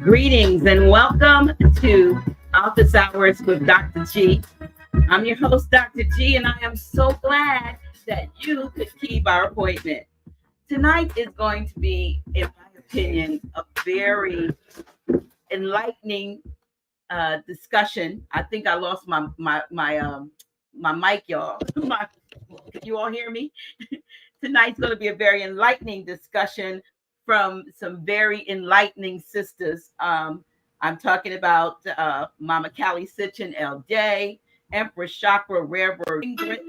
Greetings and welcome to Office Hours with Dr. G. I'm your host, Dr. G, and I am so glad that you could keep our appointment. Tonight is going to be, in my opinion, a very enlightening discussion. I think I lost my mic, y'all. Can you all hear me? Tonight's going to be a very enlightening discussion from some very enlightening sisters. I'm talking about Mama Kali Sichen El Dey, Empress Chakra, Rarebird, Ningrat.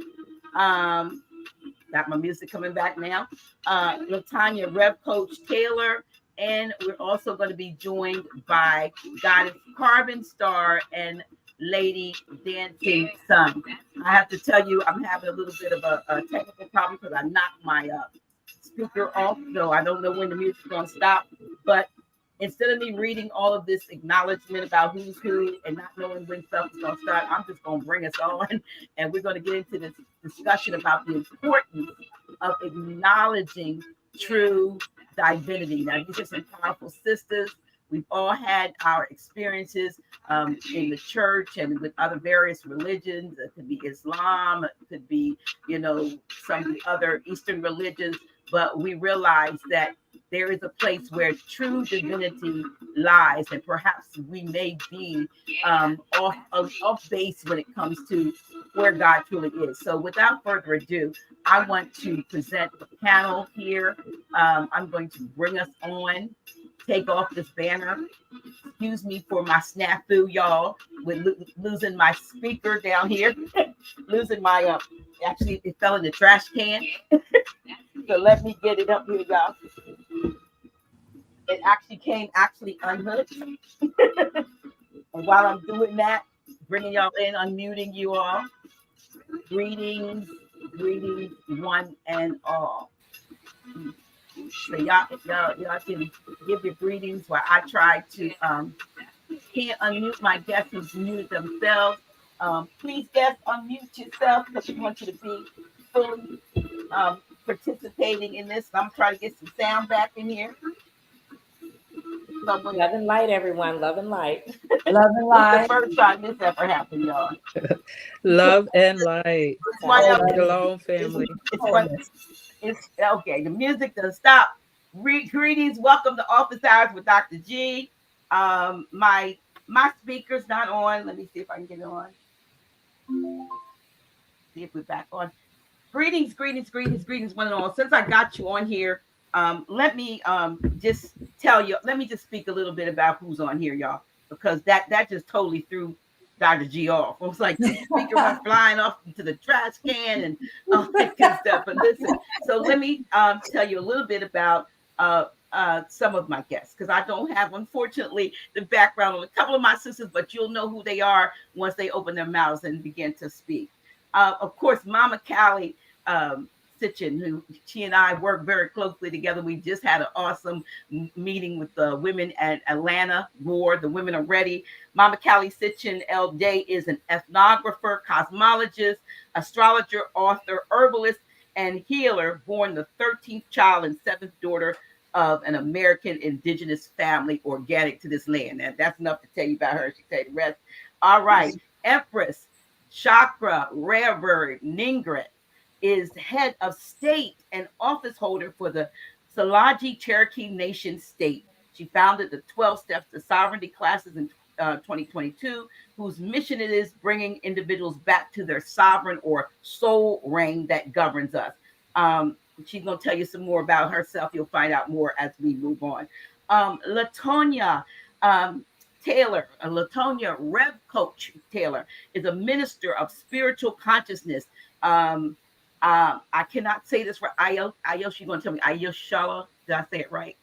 Got my music coming back now. LaTonia, Rev Coach Taylor, and we're also going to be joined by Goddess Carbon Star and Lady Dancing Sun. I have to tell you, I'm having a little bit of a technical problem because I knocked my speaker off, so I don't know when the music's going to stop. But instead of me reading all of this acknowledgement about who's who and not knowing when stuff is going to start, I'm just going to bring us on, and we're going to get into this discussion about the importance of acknowledging true divinity. Now, these are some powerful sisters. We've all had our experiences in the church and with other various religions. It could be Islam, it could be, some of the other Eastern religions, but we realize that there is a place where true divinity lies, and perhaps we may be off base when it comes to where God truly is. So without further ado, I want to present the panel here. I'm going to bring us on, take off this banner. Excuse me for my snafu, y'all, with losing my speaker down here, losing my, actually it fell in the trash can. So let me get it up here, y'all. It actually came unhooked. And while I'm doing that, bringing y'all in, unmuting you all. Greetings, one and all. So y'all can give your greetings while I try to can't unmute my guests who's muted themselves. Please, guests, unmute yourself because we want you to be fully participating in this. I'm trying to get some sound back in here. Love and light, everyone. Love and light. Love and light. It's the first time this ever happened, y'all. Love and light. Hello, family. It's okay. The music doesn't stop. Greetings. Welcome to Office Hours with Dr. G. My speaker's not on. Let me see if I can get it on. See if we're back on. Greetings, one and all. Since I got you on here, let me just tell you, let me just speak a little bit about who's on here, y'all, because that just totally threw Dr. G off. It was like the speaker went flying off into the trash can and all that good stuff. But listen, so let me tell you a little bit about some of my guests, because I don't have, unfortunately, the background on a couple of my sisters, but you'll know who they are once they open their mouths and begin to speak. Of course, Mama Kali Sichen, who she and I work very closely together. We just had an awesome meeting with the women at Atlanta. The women are ready. Mama Kali Sichen El Dey is an ethnographer, cosmologist, astrologer, author, herbalist, and healer, born the 13th child and 7th daughter of an American Indigenous family, organic to this land. And that's enough to tell you about her. She can tell you the rest. All right. Empress Chakra, Rarebird, Ningrat, is head of state and office holder for the Tsalagi Cherokee Nation State. She founded the 12 Steps to Sovereignty classes in 2022, whose mission it is bringing individuals back to their sovereign or soul reign that governs us. She's going to tell you some more about herself. You'll find out more as we move on. LaTonia Taylor, LaTonia Rev Coach Taylor, is a minister of spiritual consciousness. I cannot say this right. Ayosha, you're going to tell me. Ayosha, did I say it right?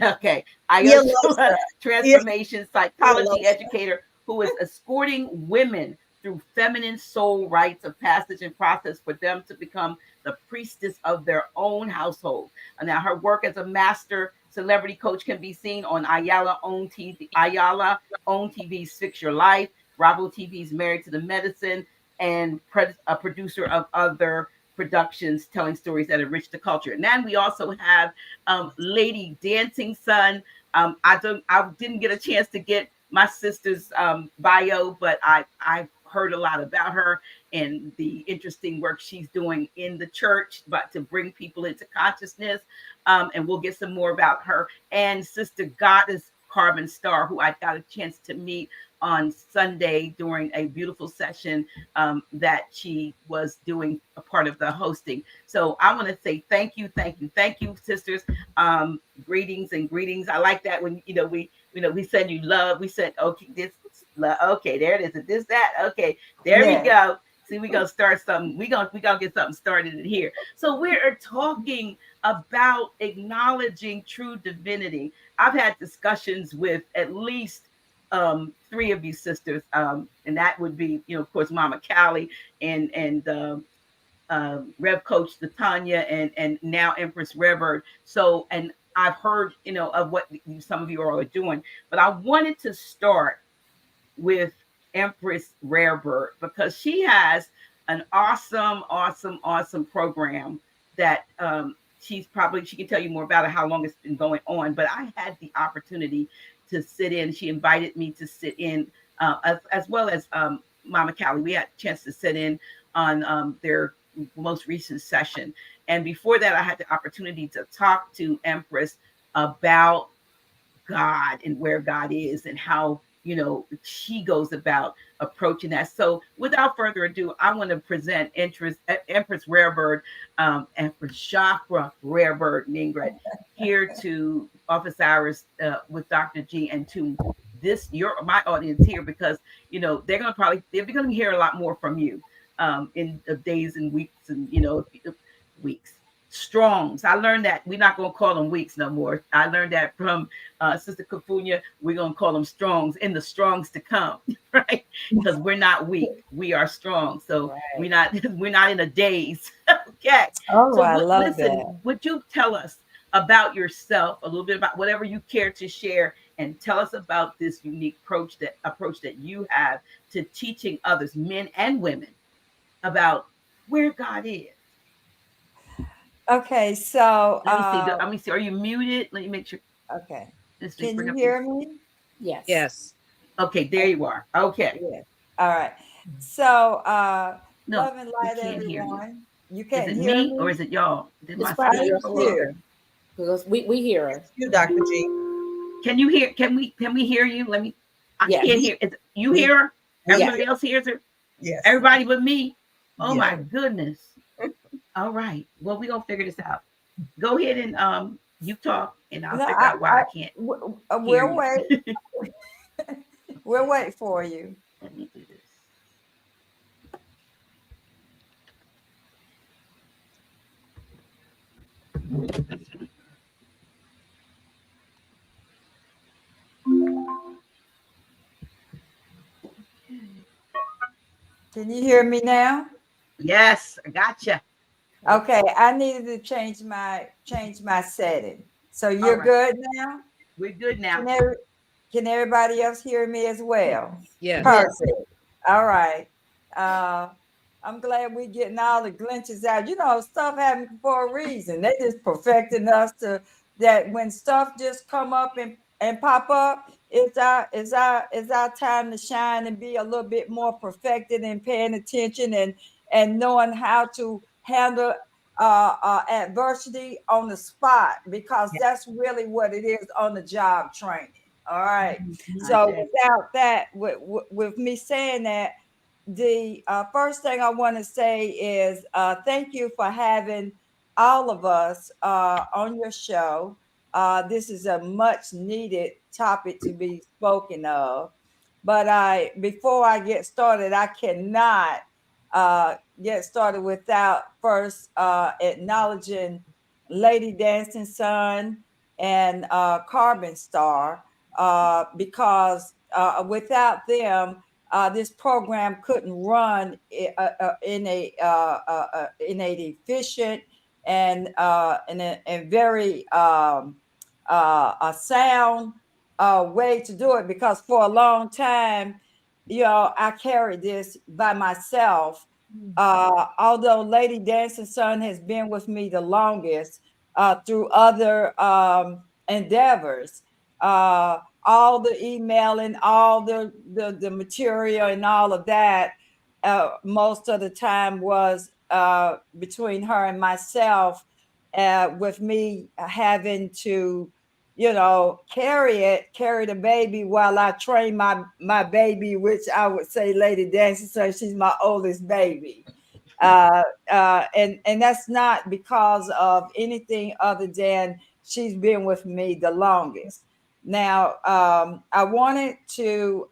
Okay. Ayosha, transformation psychology educator who is escorting women through feminine soul rites of passage and process for them to become the priestess of their own household. And now her work as a master celebrity coach can be seen on Ayala Own TV's Fix Your Life, Bravo TV's Married to the Medicine, and a producer of other productions telling stories that enrich the culture. And then we also have Lady Dancing Sun. I didn't get a chance to get my sister's bio, but I've heard a lot about her and the interesting work she's doing in the church, but to bring people into consciousness. And we'll get some more about her. And Sister Goddess Carbon Star, who I got a chance to meet on Sunday during a beautiful session that she was doing a part of the hosting. So I want to say thank you, sisters. Greetings and greetings. I like that when we send you love. We said okay, this love. Okay, there it is. This that. Okay, there we go. See, we gonna start something. We gonna get something started in here. So we're talking about acknowledging true divinity. I've had discussions with at least 3 of you sisters, and that would be, of course, Mama Cali and Rev Coach LaTonia and now Empress Rarebird. So, and I've heard, of what some of you are doing, but I wanted to start with Empress Rarebird because she has an awesome program that she can tell you more about it, how long it's been going on. But I had the opportunity to sit in. She invited me to sit in, as well as Mama Cali. We had a chance to sit in on their most recent session. And before that, I had the opportunity to talk to Empress about God and where God is and how, she goes about approaching that. So without further ado, I want to present Empress Rarebird, Empress Chakra Rarebird Ningrat, here to office hours with Dr. G, and to my audience here, because they're gonna hear a lot more from you in the days and weeks and weeks. Strongs. I learned that we're not going to call them weeks no more. I learned that from Sister Kafunya. We're going to call them strongs, in the strongs to come, right? Because we're not weak. We are strong. So we're not in a daze. Okay. Oh, so I love that. Would you tell us about yourself, a little bit about whatever you care to share, and tell us about this unique approach that you have to teaching others, men and women, about where God is? Okay, so let me see. Are you muted? Let me make sure. Okay. Can you hear me? Yes. Yes. Okay, there you are. Okay. Yeah. All right. So no, love and light, everyone. You can't is it hear me or is it y'all? It's probably your speaker. Because we hear her. You, Dr. G. Can you hear? Can we hear you? Let me. I can't hear. You hear her? Everybody else hears her? Yes. Everybody but me? Oh my Yes. goodness. All right. Well, we're gonna figure this out. Go ahead and you talk and I'll figure out why I can't. We'll wait. We'll wait for you. Let me do this. Can you hear me now? Yes, I gotcha. Okay, I needed to change my setting. So you're good now? We're good now. Can everybody else hear me as well? Yes. Perfect. All right. I'm glad we're getting all the glitches out. Stuff happens for a reason. They just perfecting us to that when stuff just come up and pop up, it's our time to shine and be a little bit more perfected and paying attention and knowing how to handle adversity on the spot, because that's really what it is, on the job training. All right. So without that, with me saying that, the first thing I want to say is thank you for having all of us on your show. This is a much needed topic to be spoken of. But before I get started, I cannot get started without first acknowledging Lady Dancing Sun and Carbon Star, because without them, this program couldn't run in a efficient and very a sound way to do it, because for a long time I carry this by myself. Although Lady Dancing Sun has been with me the longest through other endeavors, all the emailing, all the material and all of that, most of the time was between her and myself, with me having to carry the baby while I train my baby, which I would say Lady Dancing, so she's my oldest baby. And that's not because of anything other than she's been with me the longest. Now, I wanted to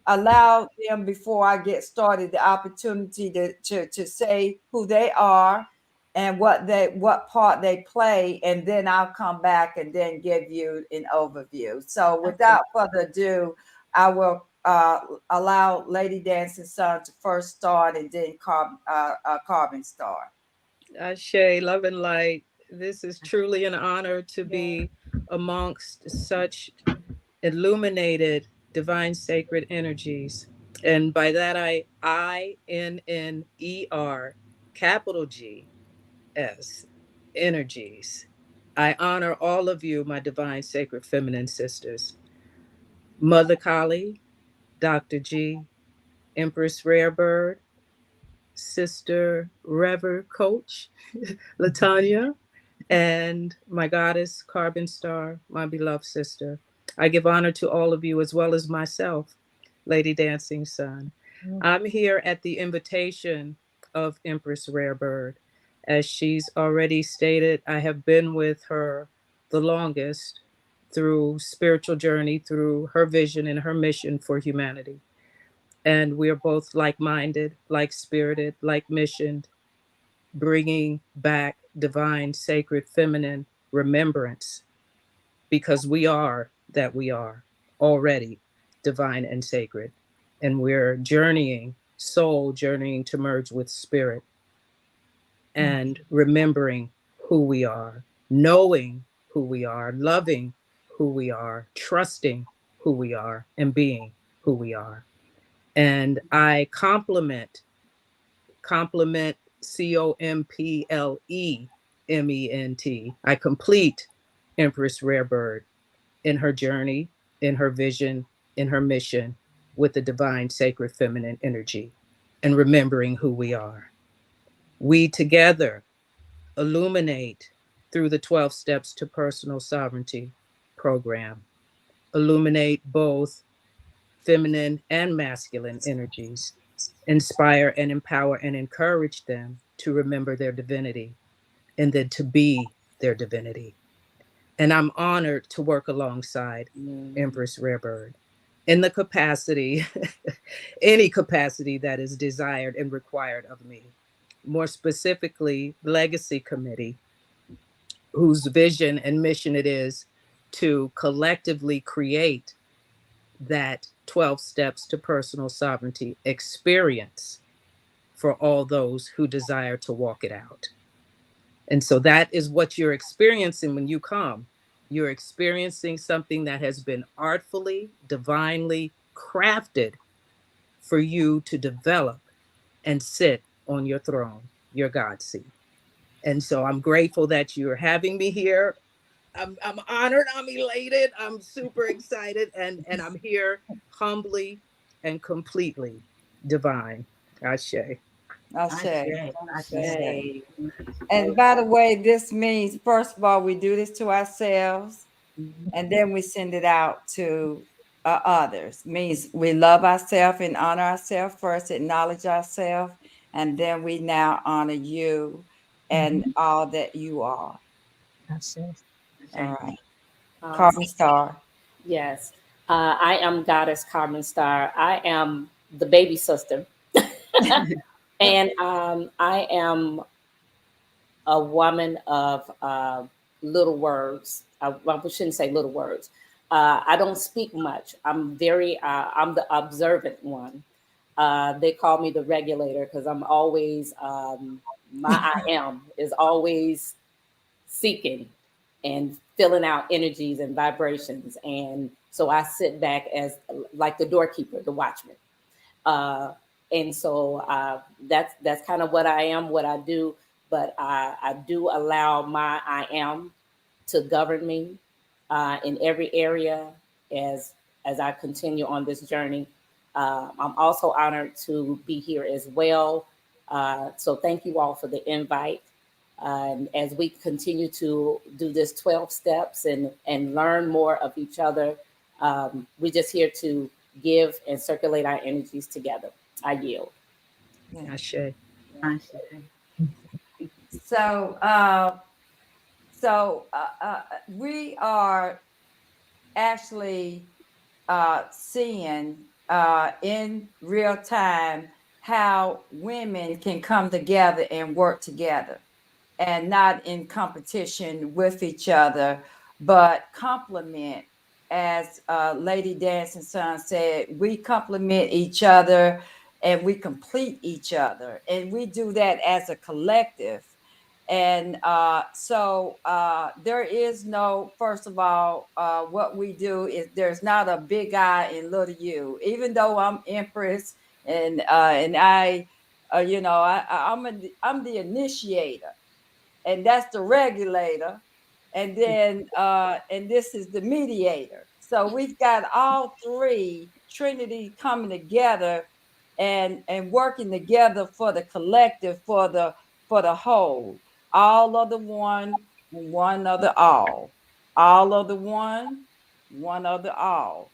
allow them, before I get started, the opportunity to say who they are and what part they play, and then I'll come back and then give you an overview. So without further ado, I will allow Lady Dancing Sun to first start, and then Carbon Star. Ashe, love and light. This is truly an honor to be amongst such illuminated divine sacred energies. And by that INNER, capital GS, energies. I honor all of you, my divine sacred feminine sisters. Mother Kali, Dr. G, Empress Rarebird, Sister Rev Coach, LaTonia, and my goddess, Carbon Star, my beloved sister. I give honor to all of you as well as myself, Lady Dancing Sun. I'm here at the invitation of Empress Rarebird. As she's already stated, I have been with her the longest through spiritual journey, through her vision and her mission for humanity. And we are both like-minded, like-spirited, like-missioned, bringing back divine, sacred, feminine remembrance, because we are that we are already divine and sacred. And we're journeying, soul journeying to merge with spirit and remembering who we are, knowing who we are, loving who we are, trusting who we are, and being who we are. And I compliment COMPLEMENT. I complete Empress Rarebird in her journey, in her vision, in her mission with the divine sacred feminine energy and remembering who we are. We together illuminate through the 12 Steps to Personal Sovereignty program, illuminate both feminine and masculine energies, inspire and empower and encourage them to remember their divinity and then to be their divinity. And I'm honored to work alongside Empress Rarebird in the capacity, any capacity that is desired and required of me. More specifically, Legacy Committee, whose vision and mission it is to collectively create that 12 Steps to Personal Sovereignty experience for all those who desire to walk it out. And so that is what you're experiencing when you come. You're experiencing something that has been artfully, divinely crafted for you to develop and sit on your throne, your God seat. And so I'm grateful that you're having me here. I'm honored, I'm elated, I'm super excited, and I'm here humbly and completely divine. Ashe. Ashe. Ashe. And by the way, this means, first of all, we do this to ourselves, and then we send it out to others. Means we love ourselves and honor ourselves first, acknowledge ourselves, and then we now honor you and all that you are. All right. Carbon Star. Yes. I am Goddess Carbon Star. I am the baby sister. And I am a woman of little words. I shouldn't say little words. I don't speak much. I'm I'm the observant one. They call me the regulator because I'm always, my I am is always seeking and filling out energies and vibrations. And so I sit back as like the doorkeeper, the watchman. And so that's kind of what I am, what I do. But I do allow my I am to govern me in every area as I continue on this journey. I'm also honored to be here as well. So thank you all for the invite. As we continue to do this 12 steps and learn more of each other, we're just here to give and circulate our energies together. I yield. Yeah. Ashe. So, we are actually seeing in real time how women can come together and work together, and not in competition with each other, but complement. As Lady Dancing Sun said, we complement each other and we complete each other, and we do that as a collective. And there is no, first of all, what we do is there's not a big I in little U. Even though I'm Empress and I, I'm the initiator, and that's the regulator, and then and this is the mediator. So we've got all three Trinity coming together and working together for the collective, for the whole. All of the one of the all of the one of the all.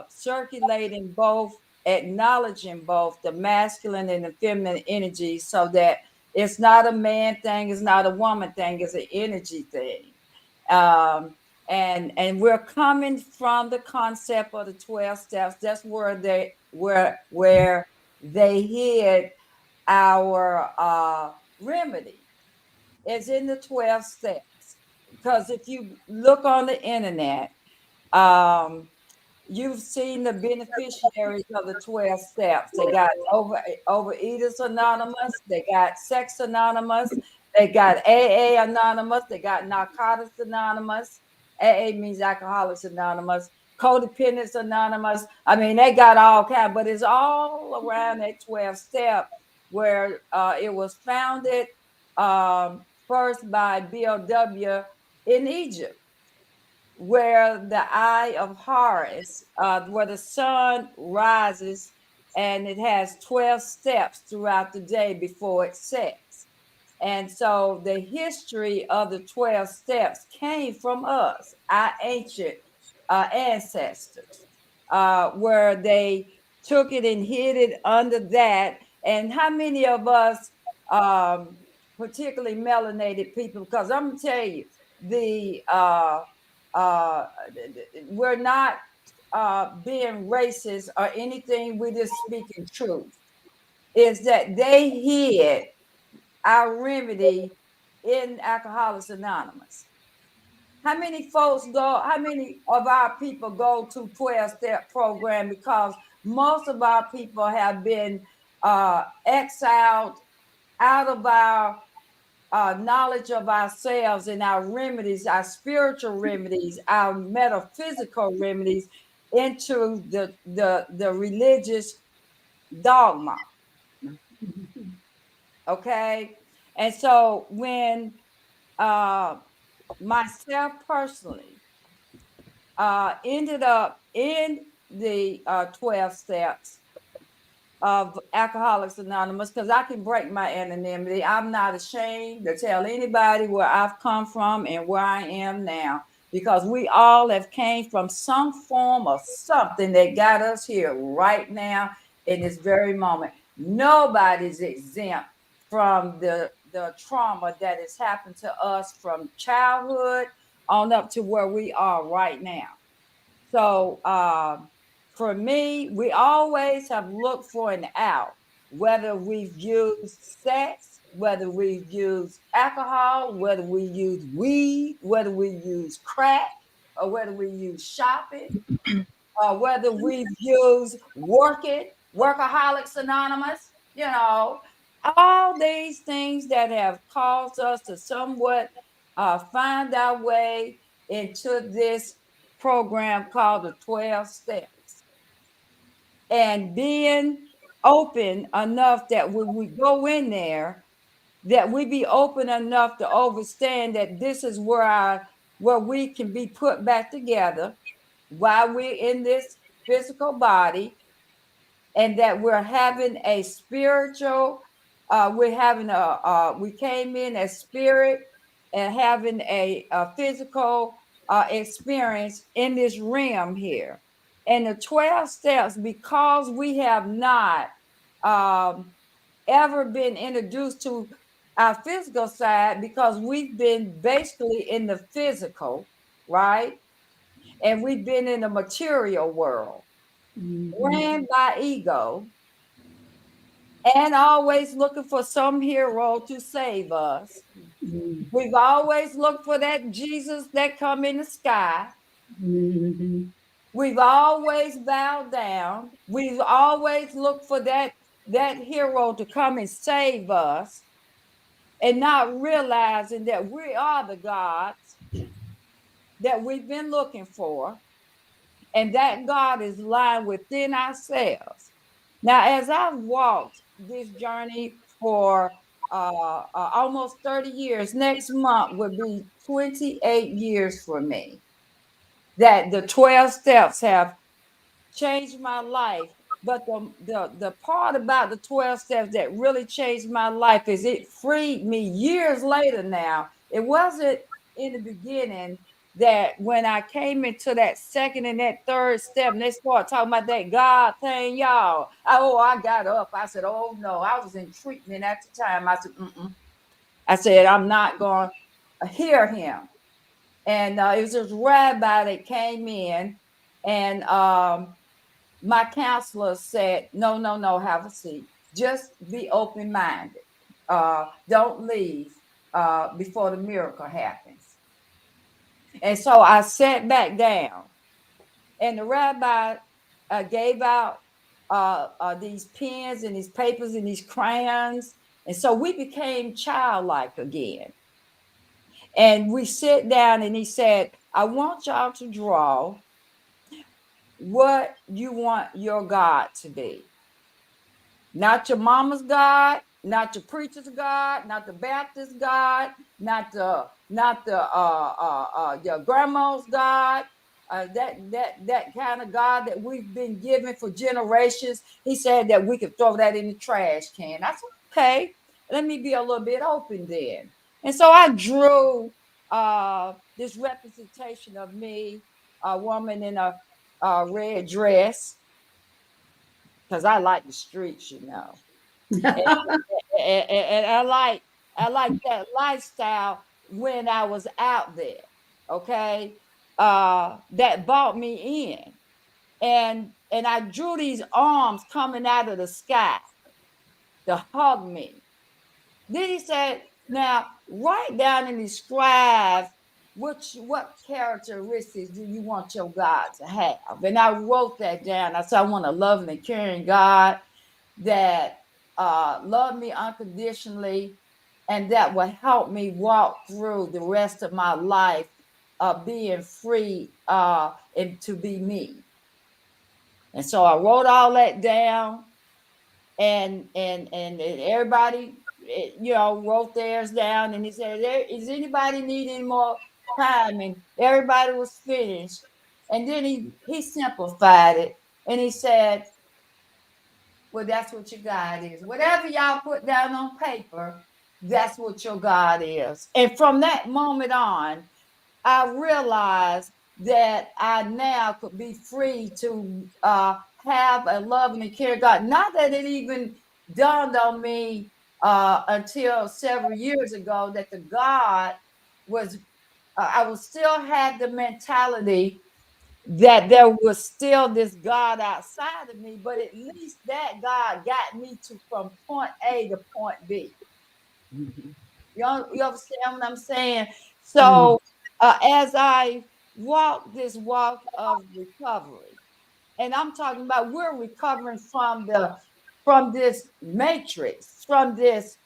Circulating both, acknowledging both the masculine and the feminine energy, so that it's not a man thing, it's not a woman thing, it's an energy thing. And we're coming from the concept of the 12 steps. That's where they hid our remedy. It's in the 12 steps. Because if you look on the internet, you've seen the beneficiaries of the 12 steps. They got Overeaters Anonymous, they got Sex Anonymous, they got AA Anonymous, they got Narcotics Anonymous. AA means Alcoholics Anonymous, Codependents Anonymous. I mean, they got all kinds, but it's all around that 12 step, where it was founded first by BLW in Egypt, where the eye of Horus, where the sun rises, and it has 12 steps throughout the day before it sets. And so the history of the 12 steps came from us, our ancient ancestors, where they took it and hid it under that. And how many of us, particularly melanated people, because I'm going to tell you, uh, we're not being racist or anything, we're just speaking truth, is that they hid our remedy in Alcoholics Anonymous. How many of our people go to 12-step program? Because most of our people have been exiled out of our knowledge of ourselves and our remedies, our spiritual remedies, our metaphysical remedies, into the religious dogma. Okay. And so when myself personally ended up in the 12 steps of Alcoholics Anonymous, because I can break my anonymity. I'm not ashamed to tell anybody where I've come from and where I am now, because we all have came from some form of something that got us here right now in this very moment. Nobody's exempt from the trauma that has happened to us from childhood on up to where we are right now. So for me, we always have looked for an out, whether we've used sex, whether we've used alcohol, whether we use weed, whether we use crack, or whether we use shopping, or whether we've used Workaholics Anonymous, all these things that have caused us to somewhat find our way into this program called the 12 Steps. And being open enough that when we go in there, that we be open enough to understand that this is where we can be put back together while we're in this physical body, and that we're having a spiritual, we came in as spirit and having a physical experience in this realm here. And the 12 steps, because we have not ever been introduced to our physical side, because we've been basically in the physical, right? And we've been in the material world, ran by ego, and always looking for some hero to save us. We've always looked for that Jesus that come in the sky. We've always bowed down. We've always looked for that hero to come and save us, and not realizing that we are the gods that we've been looking for, and that God is lying within ourselves. Now, as I've walked this journey for almost 30 years, next month would be 28 years for me, that the 12 steps have changed my life. But the part about the 12 steps that really changed my life is it freed me years later now. It wasn't in the beginning, that when I came into that second and that third step, and they started talking about that God thing, y'all. I got up. I said, oh no, I was in treatment at the time. I said, I said, I'm not going to hear him. And it was this rabbi that came in, and my counselor said, no, have a seat. Just be open-minded. Don't leave before the miracle happens. And so I sat back down, and the rabbi gave out these pens and these papers and these crayons. And so we became childlike again. And we sit down, and he said, I want y'all to draw what you want your God to be. Not your mama's God, not your preacher's God, not the Baptist God, not your grandma's God, that kind of God that we've been given for generations. He said that we could throw that in the trash can. I said, okay, let me be a little bit open then. And so I drew this representation of me, a woman in a red dress, because I like the streets, and I like that lifestyle when I was out there. Okay, that brought me in, and I drew these arms coming out of the sky to hug me. Then he said, "Now write down and describe what characteristics do you want your God to have?" And I wrote that down. I said, "I want a loving and caring God that love me unconditionally, and that will help me walk through the rest of my life being free and to be me." And so I wrote all that down, and everybody, wrote theirs down. And he said, "Is anybody need any more time?" And everybody was finished. And then he simplified it, and he said, "Well, that's what your God is. Whatever y'all put down on paper, that's what your God is." And from that moment on, I realized that I now could be free to have a loving and caring God. Not that it even dawned on me until several years ago that the God was, I would still have the mentality that there was still this God outside of me, but at least that God got me to from point A to point B. You understand what I'm saying? So as I walk this walk of recovery, and I'm talking about we're recovering from this matrix, from this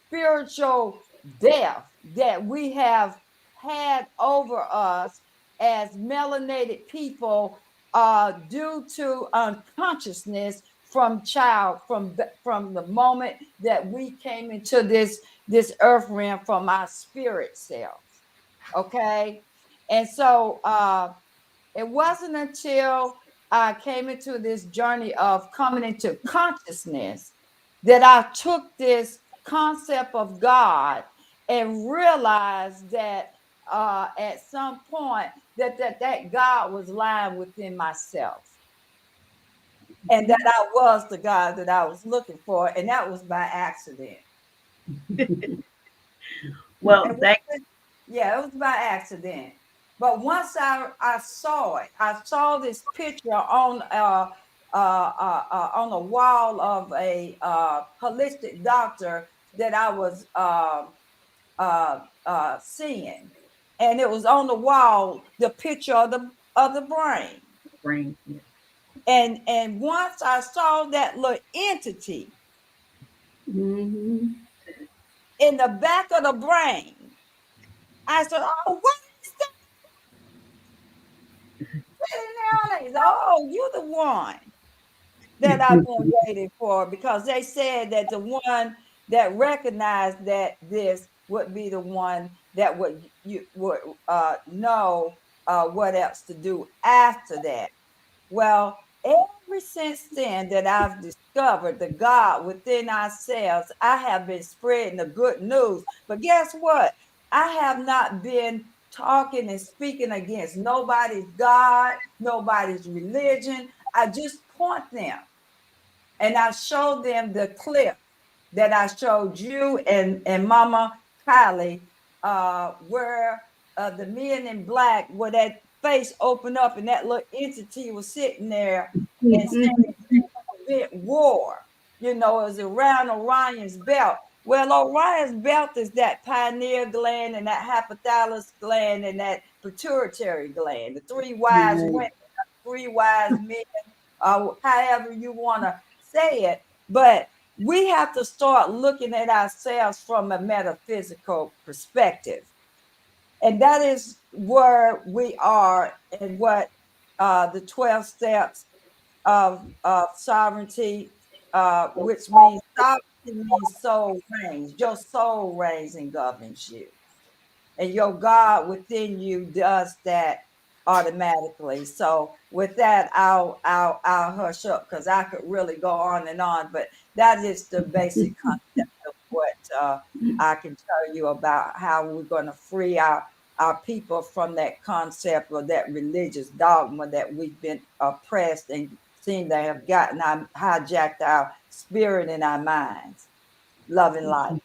spiritual death that we have had over us, as melanated people due to unconsciousness from the moment that we came into this earth realm from our spirit selves. Okay. And so it wasn't until I came into this journey of coming into consciousness that I took this concept of God and realized that at some point that God was lying within myself, and that I was the God that I was looking for, and that was by accident. Well, Yeah, it was by accident. But once I saw it, I saw this picture on the wall of a holistic doctor that I was seeing, and it was on the wall the picture of the brain. brain. Yeah. And once I saw that little entity Mm-hmm. in the back of the brain, I said, "Oh, what is that sitting down there?" Oh, you the one that I've been waiting for, because they said that the one that recognized that this would be the one that would know what else to do after that. Well, ever since then that I've discovered the God within ourselves, I have been spreading the good news. But guess what? I have not been talking and speaking against nobody's God, nobody's religion. I just point them and I showed them the clip that I showed you and Mama Kali, where the men in black, where that face opened up and that little entity was sitting there and saying war. You know, it was around Orion's belt. Well, Orion's belt is that pineal gland and that hypothalamus gland and that pituitary gland, the three wise women, three wise men, however you want to say it. But we have to start looking at ourselves from a metaphysical perspective. And that is where we are, and what the 12 steps of sovereignty, which means sovereignty means soul reigns. Your soul reigns and governs you, and your God within you does that automatically. So with that, I'll hush up, because I could really go on and on, but that is the basic concept of what I can tell you about how we're going to free our people from that concept or that religious dogma that we've been oppressed and seem to have gotten hijacked our spirit and our minds. Love and light.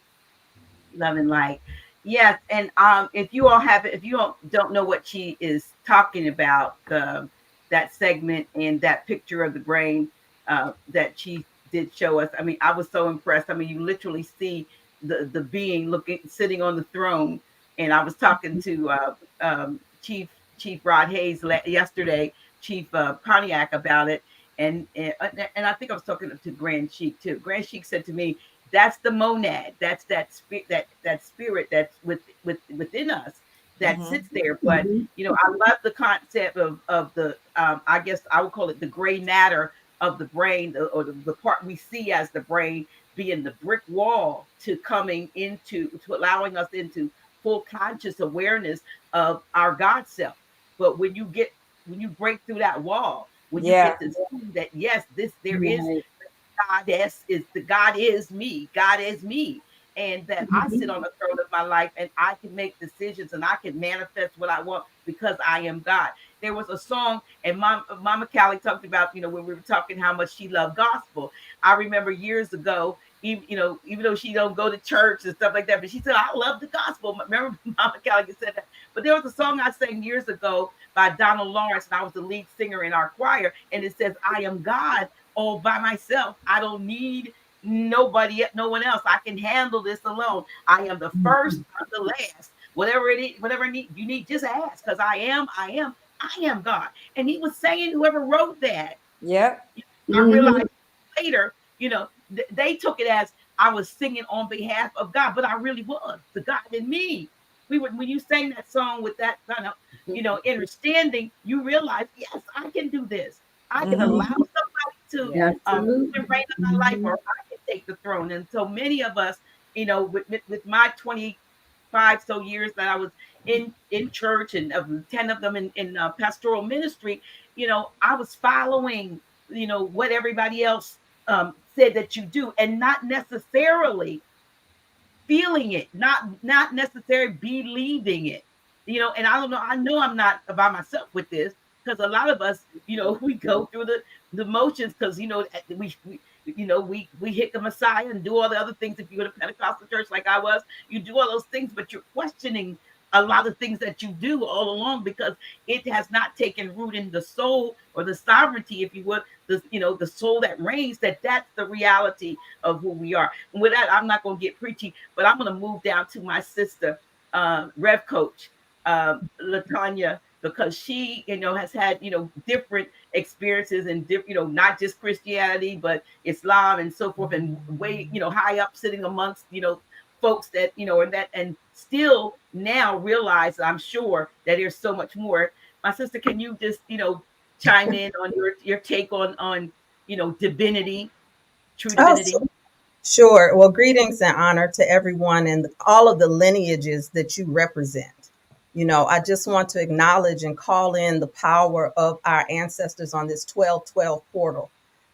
Love and light. Yes, and if you all have, if you all don't know what she is talking about, that segment and that picture of the brain that she did show us. I mean, I was so impressed. I mean, you literally see the being looking, sitting on the throne. And I was talking to Chief Rod Hayes yesterday, Chief Pontiac, about it. And I think I was talking to Grand Sheik too. Grand Sheik said to me, that's the monad. That's that spirit, that spirit that's within us that sits there. But you know, I love the concept of the I guess I would call it the gray matter of the brain, or the part we see as the brain being the brick wall to coming into, to allowing us into full conscious awareness of our God self. But when you break through that wall, when you Yeah. get to see that, yes, there is goddess, is the God is me. God is me. And that I sit on the throne of my life and I can make decisions and I can manifest what I want because I am God. There was a song, and Mama Callie talked about, you know, when we were talking how much she loved gospel. I remember years ago, even though she don't go to church and stuff like that, but she said, I love the gospel. Remember Mama Callie said that. But there was a song I sang years ago by Donald Lawrence, and I was the lead singer in our choir, and it says, I am God all by myself. I don't need nobody, no one else. I can handle this alone. I am the first, I'm the last. Whatever it is, whatever you need, just ask, because I am God. And he was saying, whoever wrote that, Yep. I realized later, they took it as I was singing on behalf of God, but I really was the God in me. when you sang that song with that kind of, understanding, you realize, yes, I can do this. I can allow somebody to Yeah. rule and reign in my life, Mhm. or I can take the throne. And so many of us, with my 25 so years that I was in church, and of 10 of them in pastoral ministry, I was following, what everybody else said that you do, and not necessarily feeling it, not necessarily believing it. And I don't know, I know I'm not by myself with this, because a lot of us, we go through the motions, because we hit the Messiah and do all the other things. If you go to Pentecostal church like I was, you do all those things, but you're questioning a lot of things that you do all along, because it has not taken root in the soul, or the sovereignty, if you would, the soul that reigns, that's the reality of who we are. And with that, I'm not going to get preachy, but I'm going to move down to my sister, Rev Coach, LaTonia, because she, has had, different experiences, and not just Christianity, but Islam and so forth, and way, high up, sitting amongst, folks that, and still now realize, I'm sure, that there's so much more. My sister, can you just, chime in on your take on, divinity, true Oh, divinity? sure. Well, greetings and honor to everyone and all of the lineages that you represent. I just want to acknowledge and call in the power of our ancestors on this 1212 portal.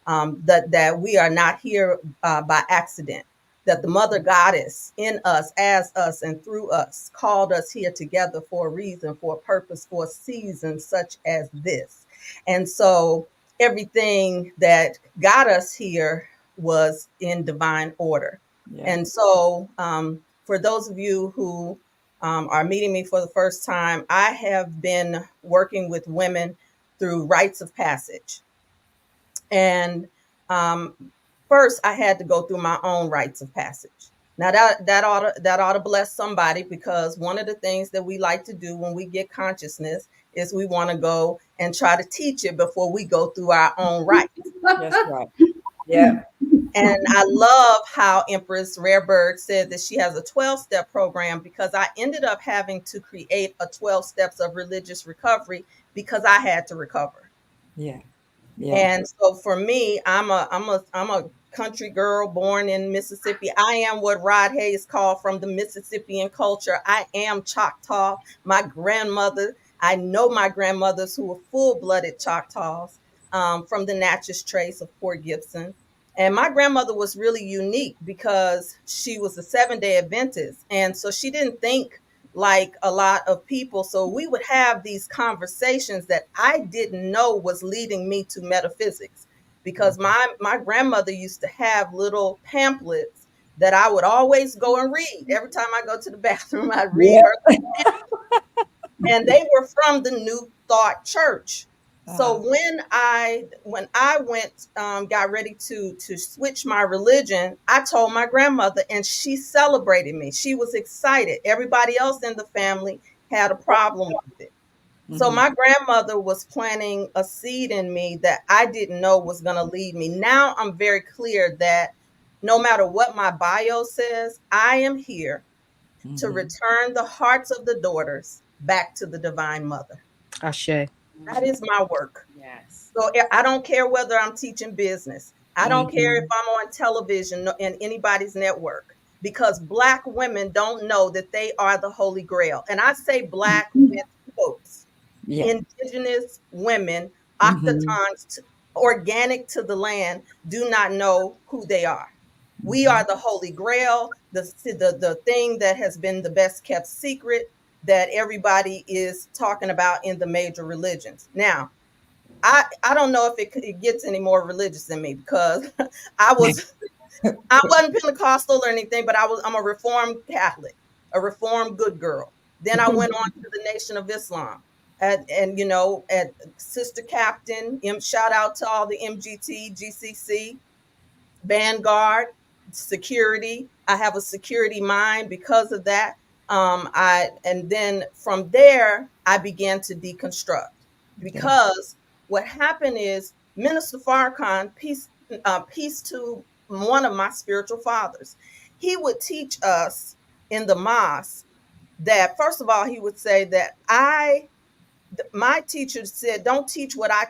That we are not here by accident. That the Mother Goddess in us, as us, and through us called us here together for a reason, for a purpose, for a season such as this. And so everything that got us here was in divine order. Yeah. And so, for those of you who are meeting me for the first time, I have been working with women through rites of passage. And first, I had to go through my own rites of passage. Now that ought to bless somebody, because one of the things that we like to do when we get consciousness is we want to go and try to teach it before we go through our own rites. That's right. Yeah. And I love how Empress Rarebird said that she has a 12-step program, because I ended up having to create a 12 steps of religious recovery because I had to recover. Yeah. Yeah. And so for me, I'm a country girl born in Mississippi. I am what Rod Hayes called from the Mississippian culture. I am Choctaw. My grandmother, I know my grandmothers who were full-blooded Choctaws, from the Natchez Trace of Port Gibson. And my grandmother was really unique because she was a 7-day Adventist. And so she didn't think like a lot of people. So we would have these conversations that I didn't know was leading me to metaphysics, because my grandmother used to have little pamphlets that I would always go and read. Every time I go to the bathroom, I'd read her. And they were from the New Thought Church. So when I went, got ready to switch my religion, I told my grandmother, and she celebrated me. She was excited. Everybody else in the family had a problem with it. So my grandmother was planting a seed in me that I didn't know was going to lead me. Now I'm very clear that no matter what my bio says, I am here to return the hearts of the daughters back to the Divine Mother. Ashe. That is my work. Yes. So I don't care whether I'm teaching business. I don't care if I'm on television in anybody's network, because Black women don't know that they are the Holy Grail. And I say Black with quotes. Yeah. Indigenous women, autochtons, organic to the land, do not know who they are. We are the Holy Grail, the thing that has been the best kept secret that everybody is talking about in the major religions. Now, I don't know if it gets any more religious than me, because I wasn't Pentecostal or anything, but I'm a Reformed Catholic, a Reformed good girl. Then I went on to the Nation of Islam, and at Sister Captain, shout out to all the MGT, GCC, Vanguard, security. I have a security mind because of that. And then from there, I began to deconstruct, because what happened is Minister Farrakhan, peace to one of my spiritual fathers, he would teach us in the mosque that, first of all, he would say that my teacher said, don't teach what I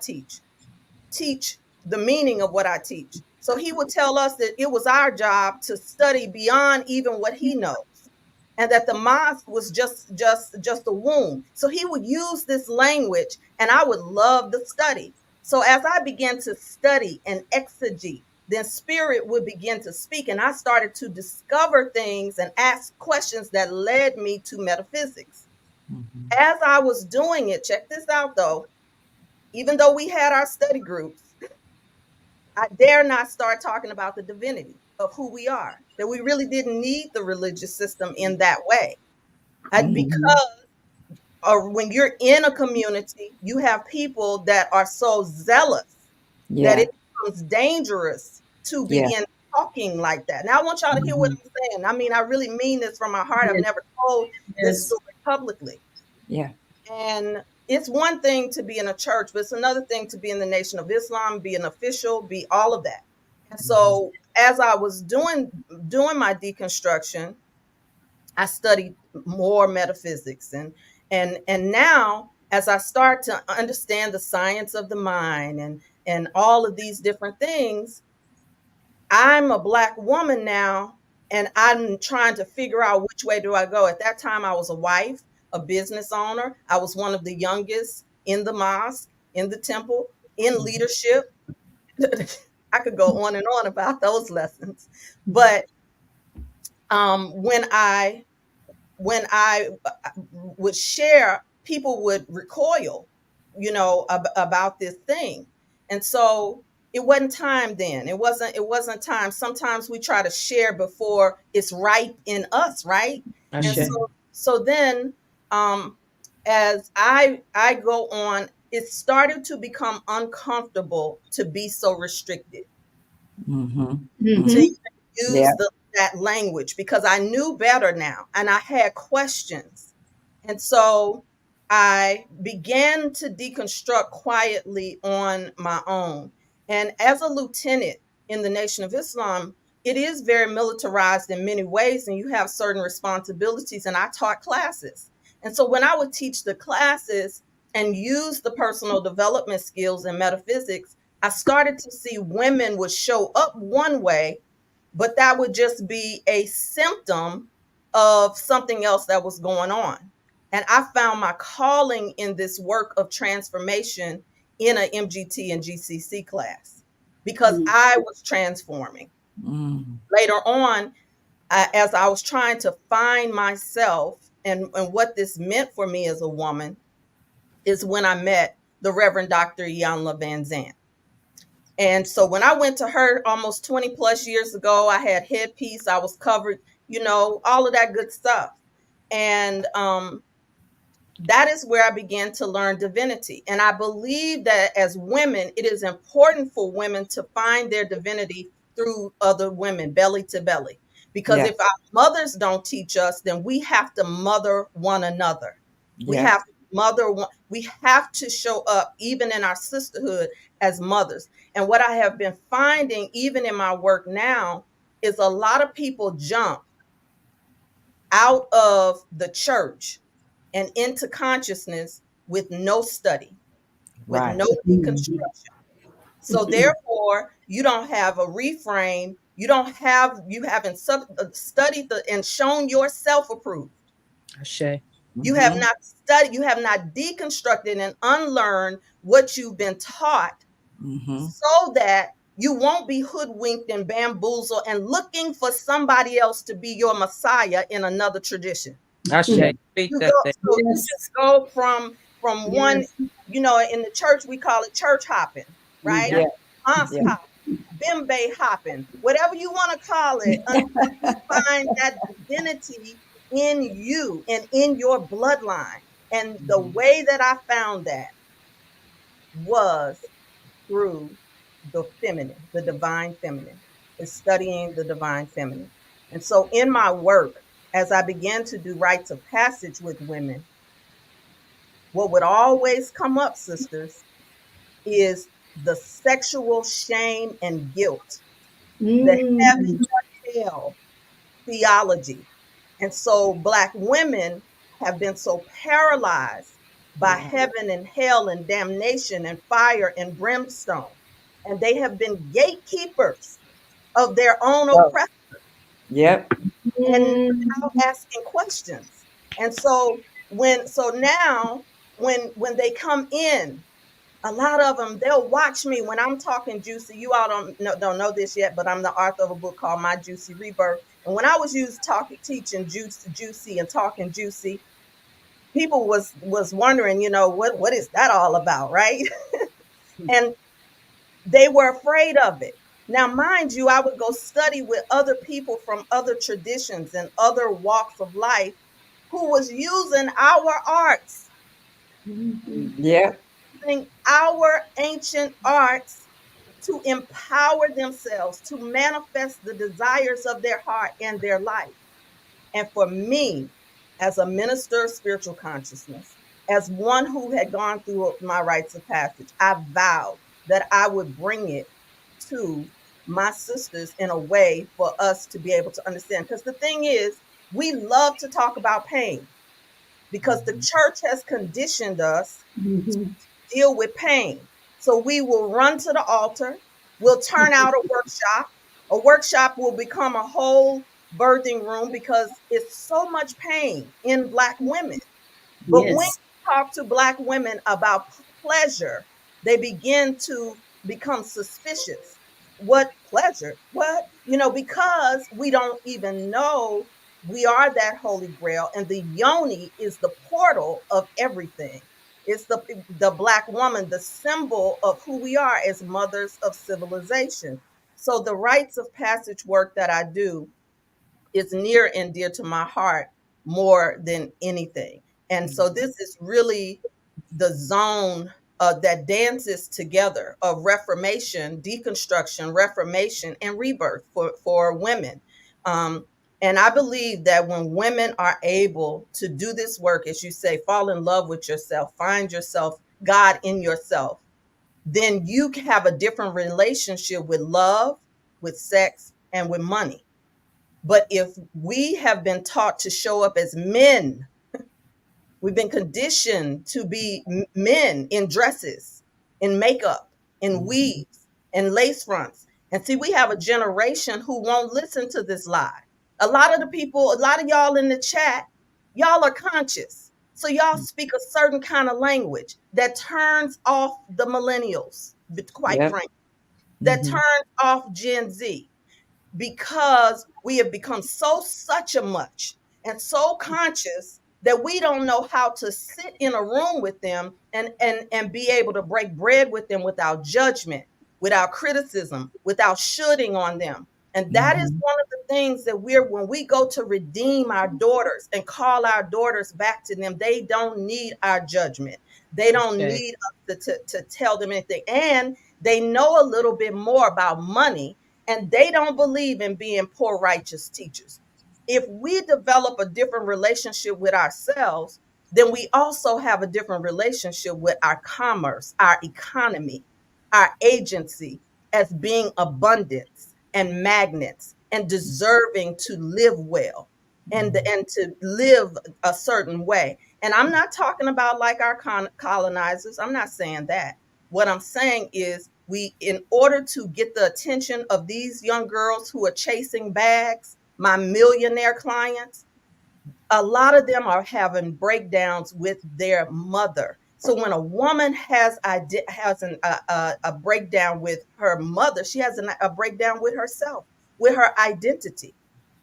teach the meaning of what I teach. So he would tell us that it was our job to study beyond even what he knows, and that the mosque was just a womb. So he would use this language, and I would love the study. So as I began to study and exegete, then spirit would begin to speak, and I started to discover things and ask questions that led me to metaphysics. As I was doing it, check this out though, even though we had our study groups, I dare not start talking about the divinity of who we are, that we really didn't need the religious system in that way. Because when you're in a community, you have people that are so zealous that it becomes dangerous to begin talking like that. Now, I want y'all to hear what I'm saying. I mean, I really mean this from my heart. I've never told this story publicly. Yeah. And it's one thing to be in a church, but it's another thing to be in the Nation of Islam, be an official, be all of that. And so as I was doing my deconstruction, I studied more metaphysics. And now, as I start to understand the science of the mind and all of these different things, I'm a Black woman now, and I'm trying to figure out which way do I go. At that time, I was a wife, a business owner. I was one of the youngest in the mosque, in the temple, in leadership. I could go on and on about those lessons. But when I would share, people would recoil, about this thing. And so it wasn't time then. It wasn't time. Sometimes we try to share before it's right in us, right? And so then as I go on, it started to become uncomfortable to be so restricted. To use that language, because I knew better now and I had questions. And so I began to deconstruct quietly on my own. And as a lieutenant in the Nation of Islam, it is very militarized in many ways, and you have certain responsibilities. And I taught classes. And so when I would teach the classes and use the personal development skills in metaphysics, I started to see women would show up one way, but that would just be a symptom of something else that was going on. And I found my calling in this work of transformation in an MGT and GCC class, because I was transforming. Later on, as I was trying to find myself and what this meant for me as a woman, is when I met the Reverend Dr. Iyanla Van Zandt. And so when I went to her almost 20 plus years ago, I had headpiece, I was covered, all of that good stuff. And that is where I began to learn divinity. And I believe that as women, it is important for women to find their divinity through other women, belly to belly. Because if our mothers don't teach us, then we have to mother one another. We have to mother one. We have to show up even in our sisterhood as mothers. And what I have been finding, even in my work now, is a lot of people jump out of the church and into consciousness with no study, with no deconstruction. So therefore, you don't have a reframe. You haven't studied and shown yourself approved. You have not studied, you have not deconstructed and unlearned what you've been taught, so that you won't be hoodwinked and bamboozled and looking for somebody else to be your Messiah in another tradition. You just go from one, in the church, we call it church hopping, right? Mosque hopping, bimbe hopping, whatever you want to call it, until you find that divinity in you and in your bloodline. And the way that I found that was through the feminine, the divine feminine, is studying the divine feminine. And so in my work, as I began to do rites of passage with women, what would always come up, sisters, is the sexual shame and guilt, the heaven or hell theology. And so Black women have been so paralyzed by heaven and hell and damnation and fire and brimstone. And they have been gatekeepers of their own Oh, oppression yep. and Mm. now asking questions. And so now when they come in, a lot of them, they'll watch me when I'm talking juicy. You all don't know this yet, but I'm the author of a book called My Juicy Rebirth. And when I was teaching juicy and talking juicy, people was wondering, what is that all about, right? And they were afraid of it. Now, mind you, I would go study with other people from other traditions and other walks of life who was using our arts, Yep. using our ancient arts to empower themselves to manifest the desires of their heart and their life. And for me, as a minister of spiritual consciousness, as one who had gone through my rites of passage, I vowed that I would bring it to my sisters in a way for us to be able to understand. Because the thing is, we love to talk about pain because the church has conditioned us to deal with pain. So we will run to the altar, we'll turn out a workshop. A workshop will become a whole birthing room because it's so much pain in Black women. But when Yes. you talk to Black women about pleasure, they begin to become suspicious. What pleasure? What? Because we don't even know we are that holy grail, and the yoni is the portal of everything. It's the Black woman, the symbol of who we are as mothers of civilization. So the rites of passage work that I do is near and dear to my heart more than anything. And so this is really the zone that dances together of reformation, deconstruction, reformation, and rebirth for women. Um, and I believe that when women are able to do this work, as you say, fall in love with yourself, find yourself, God in yourself, then you can have a different relationship with love, with sex, and with money. But if we have been taught to show up as men, we've been conditioned to be men in dresses, in makeup, in weaves, and lace fronts. And see, we have a generation who won't listen to this lie. A lot of the people, a lot of y'all in the chat, y'all are conscious. So y'all speak a certain kind of language that turns off the millennials, quite Yep. frankly, that turns off Gen Z because we have become so such a much and so conscious that we don't know how to sit in a room with them and be able to break bread with them without judgment, without criticism, without shooting on them. And that is one of the things that when we go to redeem our daughters and call our daughters back to them, they don't need our judgment. They don't Okay. need us to tell them anything. And they know a little bit more about money, and they don't believe in being poor righteous teachers. If we develop a different relationship with ourselves, then we also have a different relationship with our commerce, our economy, our agency as being abundance and magnets and deserving to live well and to live a certain way. And I'm not talking about like our colonizers. I'm not saying that. What I'm saying is in order to get the attention of these young girls who are chasing bags, my millionaire clients, a lot of them are having breakdowns with their mother. So when a woman has a breakdown with her mother, she has a breakdown with herself, with her identity.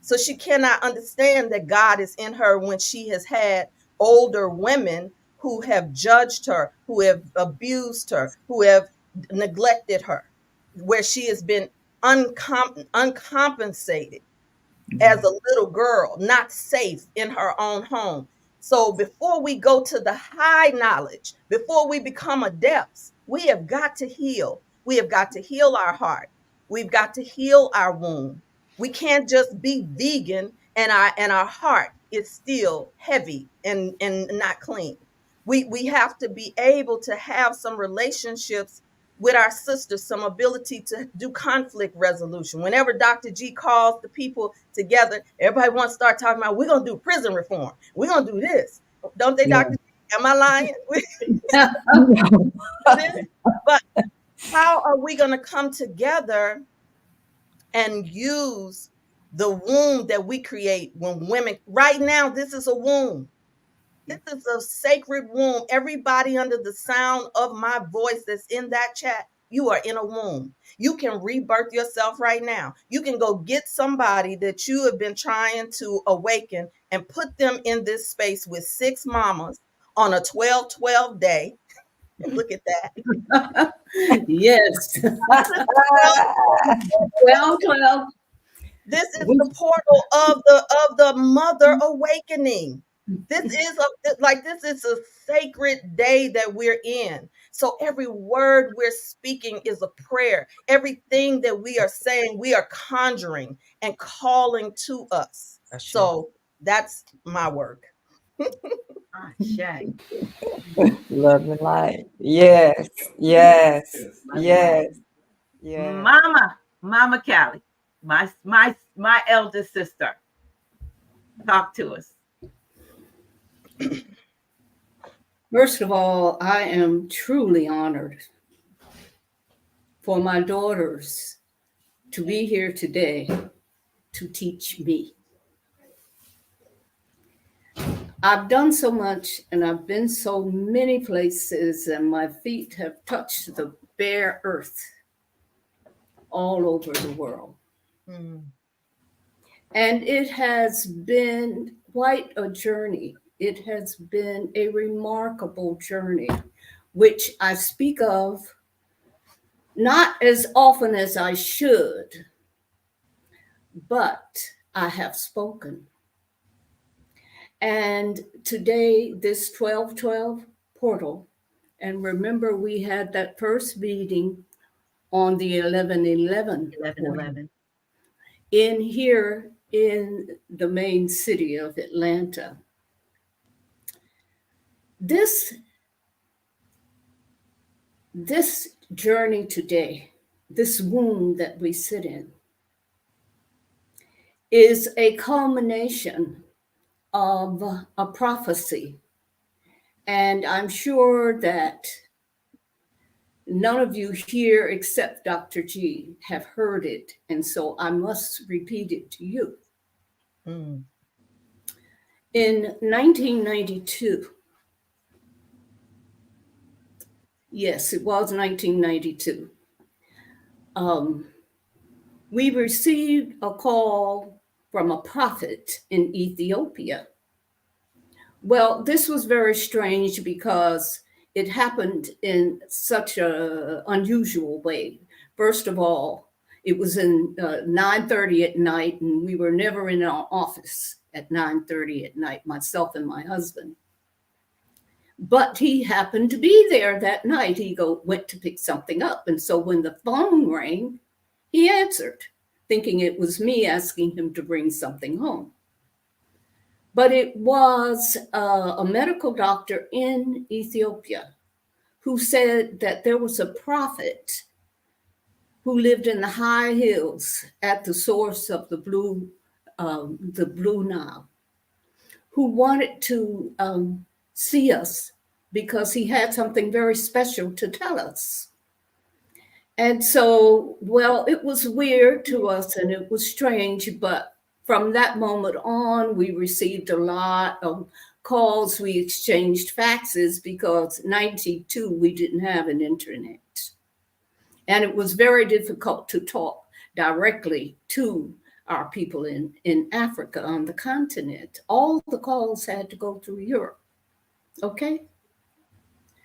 So she cannot understand that God is in her when she has had older women who have judged her, who have abused her, who have neglected her, where she has been uncompensated as a little girl, not safe in her own home. So before we go to the high knowledge, before we become adepts, we have got to heal. We have got to heal our heart. We've got to heal our womb. We can't just be vegan and our heart is still heavy and not clean. We have to be able to have some relationships with our sisters, some ability to do conflict resolution. Whenever Dr. G calls the people together, everybody wants to start talking about, we're going to do prison reform. We're going to do this. Don't they, Yeah. Dr.? Am I lying? But how are we going to come together and use the womb that we create when women, right now, this is a womb. This is a sacred womb. Everybody under the sound of my voice that's in that chat, you are in a womb. You can rebirth yourself right now. You can go get somebody that you have been trying to awaken and put them in this space with 6 mamas on a 12-12 day. Look at that. Yes. 12. This is the portal of the mother awakening. This is a sacred day that we're in. So every word we're speaking is a prayer. Everything that we are saying, we are conjuring and calling to us. So that's my work. Shay. Love and light. Yes, yes, yes, yes. Mama Cali, my eldest sister. Talk to us. First of all, I am truly honored for my daughters to be here today to teach me. I've done so much and I've been so many places, and my feet have touched the bare earth all over the world. Mm. And it has been quite a journey. It has been a remarkable journey, which I speak of not as often as I should, but I have spoken. And today, this 12-12 portal, and remember we had that first meeting on the 11-11 11. in here in the main city of Atlanta. This journey today, this womb that we sit in, is a culmination of a prophecy. And I'm sure that none of you here except Dr. G have heard it. And so I must repeat it to you. Mm. In 1992, yes, it was 1992, we received a call from a prophet in Ethiopia. Well, this was very strange because it happened in such an unusual way. First of all, it was in 9:30 at night, and we were never in our office at 9:30 at night, myself and my husband. But he happened to be there that night. He went to pick something up. And so when the phone rang, he answered, thinking it was me asking him to bring something home. But it was a medical doctor in Ethiopia who said that there was a prophet who lived in the high hills at the source of the Blue Nile, who wanted to see us because he had something very special to tell us. And so, well, it was weird to us and it was strange, but from that moment on, we received a lot of calls. We exchanged faxes because 92, we didn't have an internet. And it was very difficult to talk directly to our people in Africa on the continent. All the calls had to go through Europe. Okay?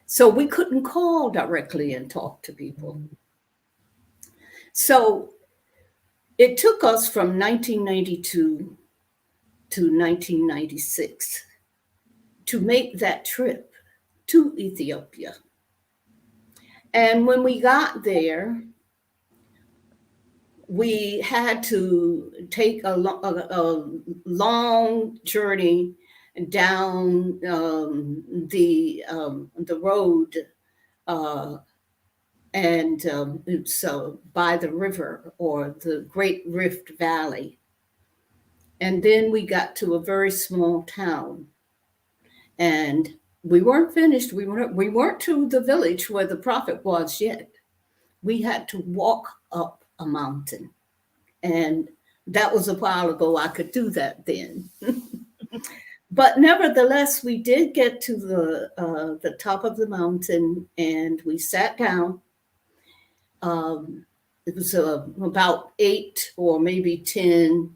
So we couldn't call directly and talk to people. So it took us from 1992 to 1996 to make that trip to Ethiopia. And when we got there, we had to take a long journey down the road, and so by the river or the Great Rift Valley. And then we got to a very small town. And we weren't finished. We weren't to the village where the prophet was yet. We had to walk up a mountain. And that was a while ago. I could do that then. But nevertheless, we did get to the top of the mountain, and we sat down. It was about 8 or maybe 10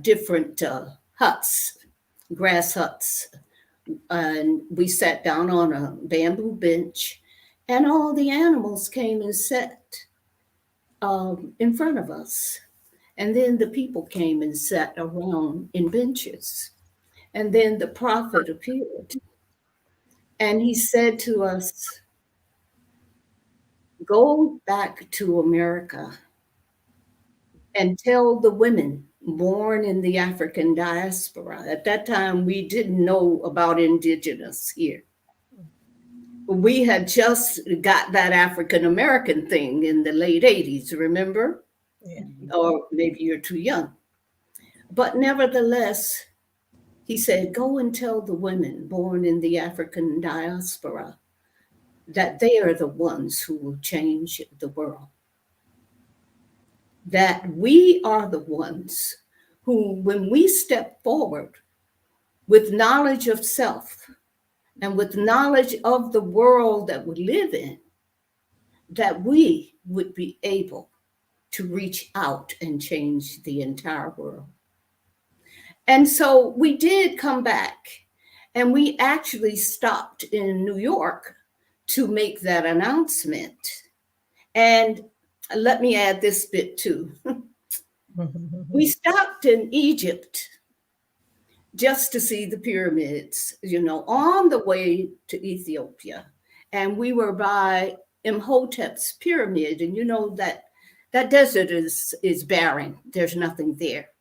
different huts, grass huts. And we sat down on a bamboo bench, and all the animals came and sat in front of us. And then the people came and sat around in benches. And then the prophet appeared. And he said to us, go back to America and tell the women born in the African diaspora. At that time, we didn't know about indigenous here. We had just got that African American thing in the late 80s, remember? Yeah. Or maybe you're too young. But nevertheless, he said, go and tell the women born in the African diaspora that they are the ones who will change the world. That we are the ones who, when we step forward with knowledge of self and with knowledge of the world that we live in, that we would be able to reach out and change the entire world. And so we did come back, and we actually stopped in New York to make that announcement. And let me add this bit too. We stopped in Egypt just to see the pyramids, on the way to Ethiopia. And we were by Imhotep's pyramid, and that desert is barren. There's nothing there.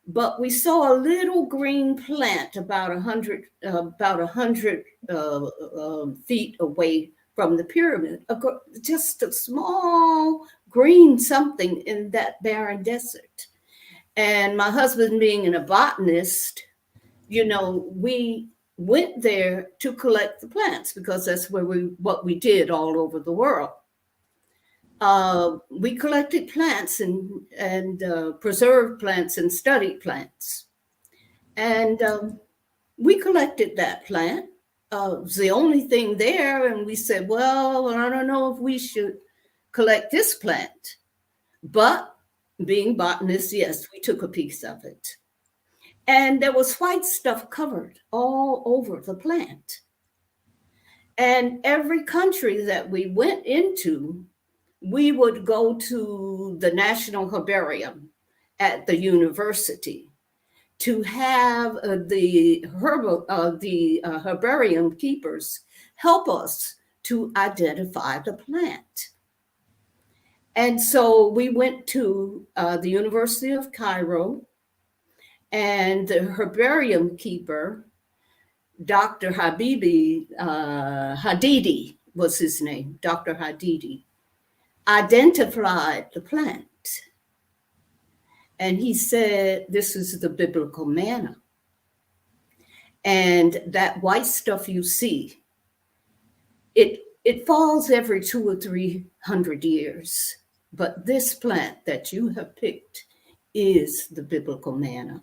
But we saw a little green plant about 100 feet away from the pyramid, just a small green something in that barren desert. And my husband being a botanist, we went there to collect the plants because that's what we did all over the world. We collected plants and preserved plants and studied plants. And we collected that plant. It was the only thing there. And we said, well, I don't know if we should collect this plant. But being botanists, yes, we took a piece of it. And there was white stuff covered all over the plant. And every country that we went into, we would go to the National Herbarium at the university to have the herbarium keepers help us to identify the plant. And so we went to the University of Cairo, and the herbarium keeper, Dr. Hadidi was his name, Dr. Hadidi, identified the plant. And he said, this is the biblical manna. And that white stuff you see, it falls every 200 or 300 years. But this plant that you have picked is the biblical manna.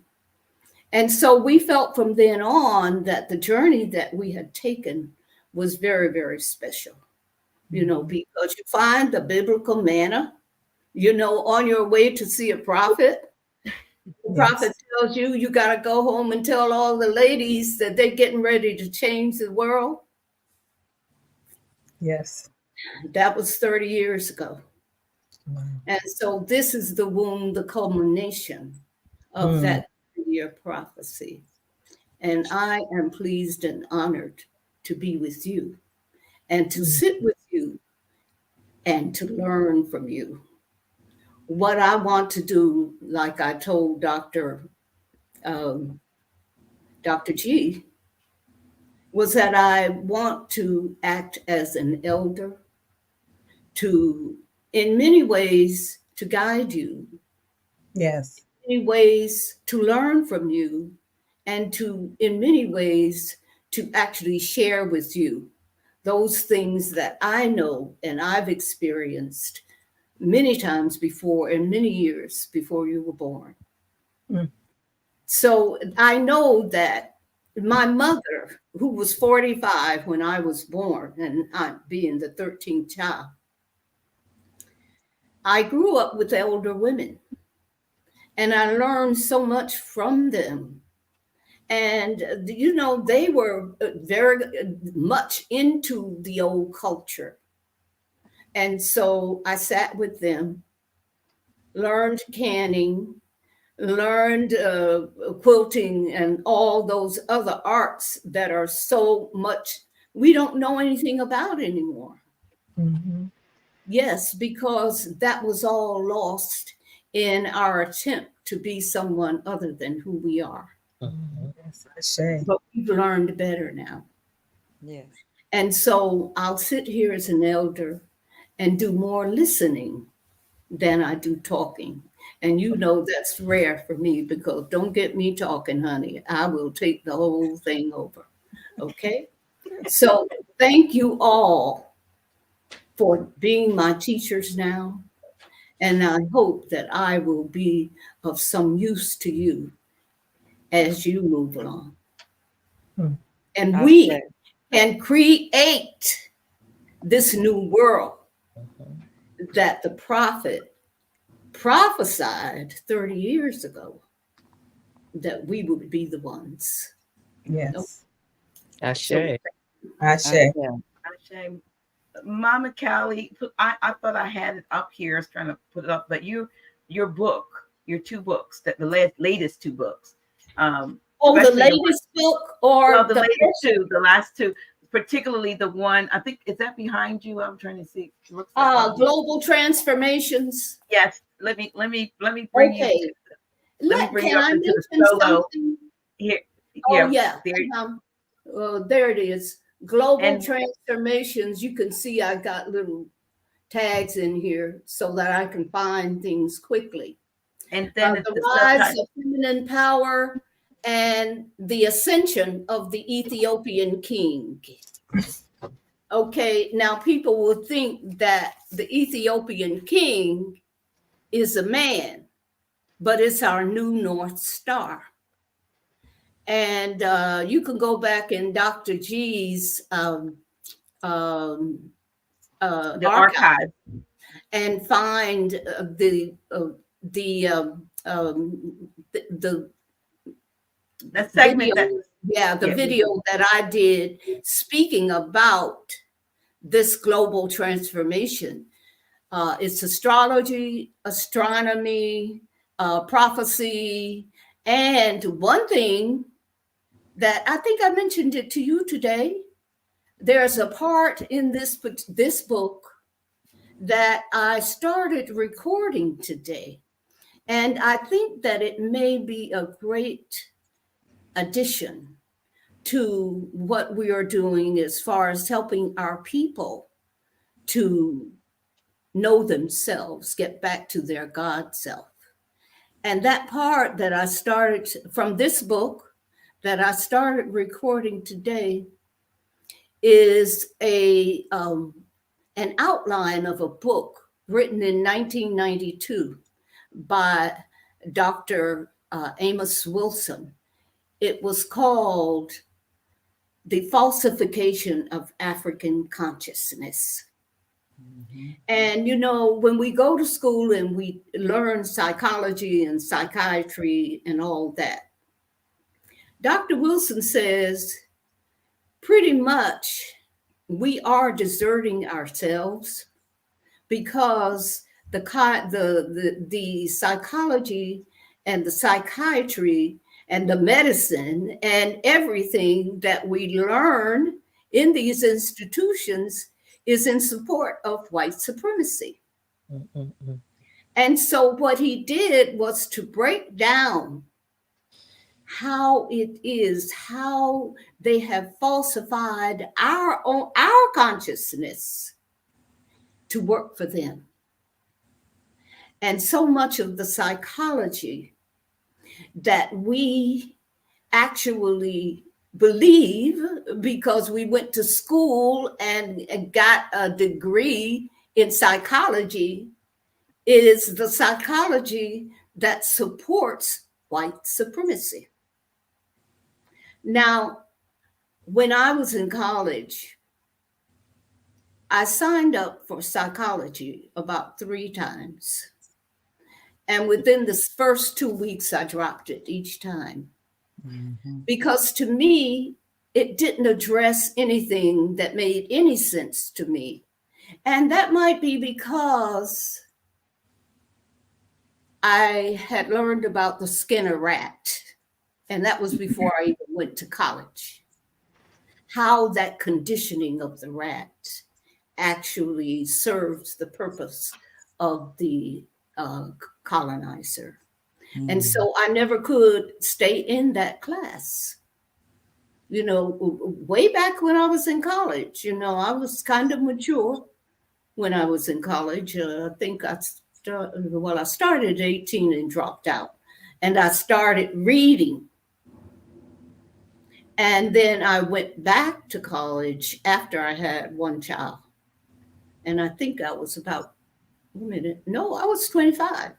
And so we felt from then on that the journey that we had taken was very, very special. Because you find the biblical manna, on your way to see a prophet. The prophet tells you, you got to go home and tell all the ladies that they're getting ready to change the world. Yes. That was 30 years ago. Wow. And so this is the culmination of that year prophecy. And I am pleased and honored to be with you and to sit with you and to learn from you. What I want to do, like I told Dr. G, was that I want to act as an elder to, in many ways, to guide you. Yes. In many ways, to learn from you and to, in many ways, to actually share with you those things that I know and I've experienced many times before, and many years before you were born. Mm. So I know that my mother, who was 45 when I was born, and I being the 13th child, I grew up with elder women, and I learned so much from them. And, you know, they were very much into the old culture. And so I sat with them, learned canning, learned quilting, and all those other arts that are so much we don't know anything about anymore. Mm-hmm. Yes, because that was all lost in our attempt to be someone other than who we are. Yes, I say. But we've learned better now. Yes. And so I'll sit here as an elder and do more listening than I do talking. And you know that's rare for me, because don't get me talking, honey. I will take the whole thing over. Okay? So thank you all for being my teachers now. And I hope that I will be of some use to you as you move along. Hmm. And I we say. can create this new world that the prophet prophesied 30 years ago, that we would be the ones. Yes, Ashe. I say. Ashe. Mama Cali, I thought I had it up here. I was trying to put it up, but your book, your two books, that the latest two books. The Especially latest book, or well, the latest two, the last two, particularly the one, I think, is that behind you? I'm trying to see. It looks like Global Transformations. yes. Let me bring you Okay. to let me bring Can you up I into the mention solo something? here. Oh, yeah. There. There it is. Global And- Transformations. You can see I got little tags in here so that I can find things quickly. And then The rise of feminine power and the ascension of the Ethiopian king. Okay, now people will think that the Ethiopian king is a man, but it's our new North Star. And you can go back in Dr. G's the archive and find the segment video, video that I did speaking about this global transformation. It's astrology, astronomy, prophecy, and one thing that I think I mentioned it to you today. There's a part in this book that I started recording today, and I think that it may be a great addition to what we are doing as far as helping our people to know themselves, get back to their God self. And that part that I started from this book that I started recording today is an outline of a book written in 1992 by Dr. Amos Wilson. It was called The Falsification of African Consciousness. And, you know, when we go to school and we learn psychology and psychiatry and all that, Dr. Wilson says pretty much we are deserting ourselves, because the psychology and the psychiatry and the medicine and everything that we learn in these institutions is in support of white supremacy. Mm-mm-mm. And so what he did was to break down how it is, how they have falsified our consciousness to work for them. And so much of the psychology that we actually believe, because we went to school and got a degree in psychology, is the psychology that supports white supremacy. Now, when I was in college, I signed up for psychology about 3 times. And within the first 2 weeks, I dropped it each time. Because to me, it didn't address anything that made any sense to me. And that might be because I had learned about the Skinner rat, and that was before I even went to college. How that conditioning of the rat actually serves the purpose of the colonizer. And so I never could stay in that class. You know, way back when I was in college, you know, I was kind of mature when I was in college. I think I started at 18 and dropped out. And I started reading. And then I went back to college after I had one child. And I think I was about, I was 25.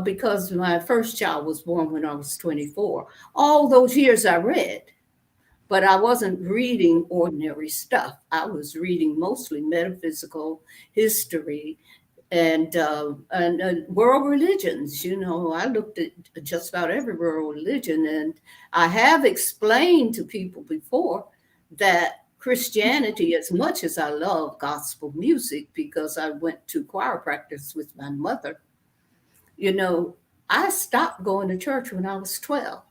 Because my first child was born when I was 24. All those years I read, but I wasn't reading ordinary stuff. I was reading mostly metaphysical history and world religions. You know, I looked at just about every world religion, and I have explained to people before that Christianity, as much as I love gospel music, because I went to choir practice with my mother, you know, I stopped going to church when I was 12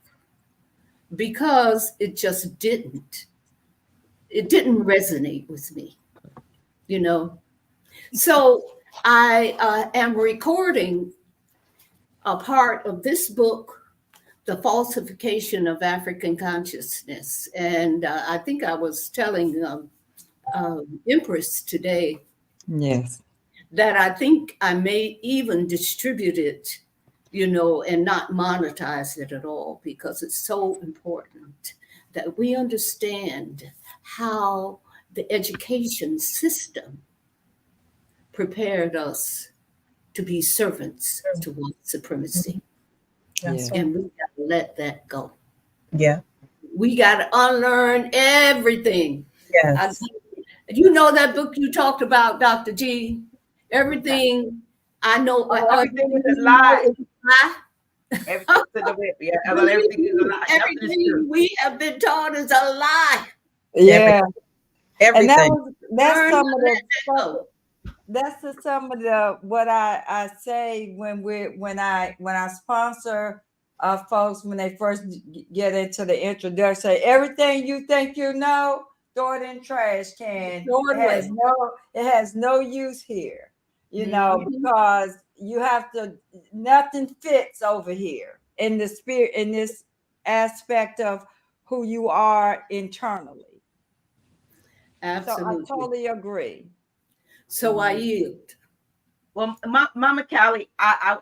because it just didn't resonate with me, you know. So I am recording a part of this book, The Falsification of African Consciousness. And I think I was telling Empress today, yes, that I think I may even distribute it, you know, and not monetize it at all, because it's so important that we understand how the education system prepared us to be servants to white supremacy. yes. And we got to let that go. Yeah. We got to unlearn everything. Yes. You know that book you talked about, Dr. G? Everything I know. Everything is a lie. Is a lie. Everything's in the whip. Yeah, well, everything is a lie. Nothing is Everything true. we have been taught is a lie. Yeah. And Everything. that's Learn some to of let the that go. that's some of the what I say when I sponsor folks when they first get into the introduction. Say everything you think you know, throw it in trash can. Throw it away. It has no use here, you know, because you have to. Nothing fits over here in the spirit, in this aspect of who you are internally. Absolutely. So I totally agree. So I yield. Well, Mama Cali, I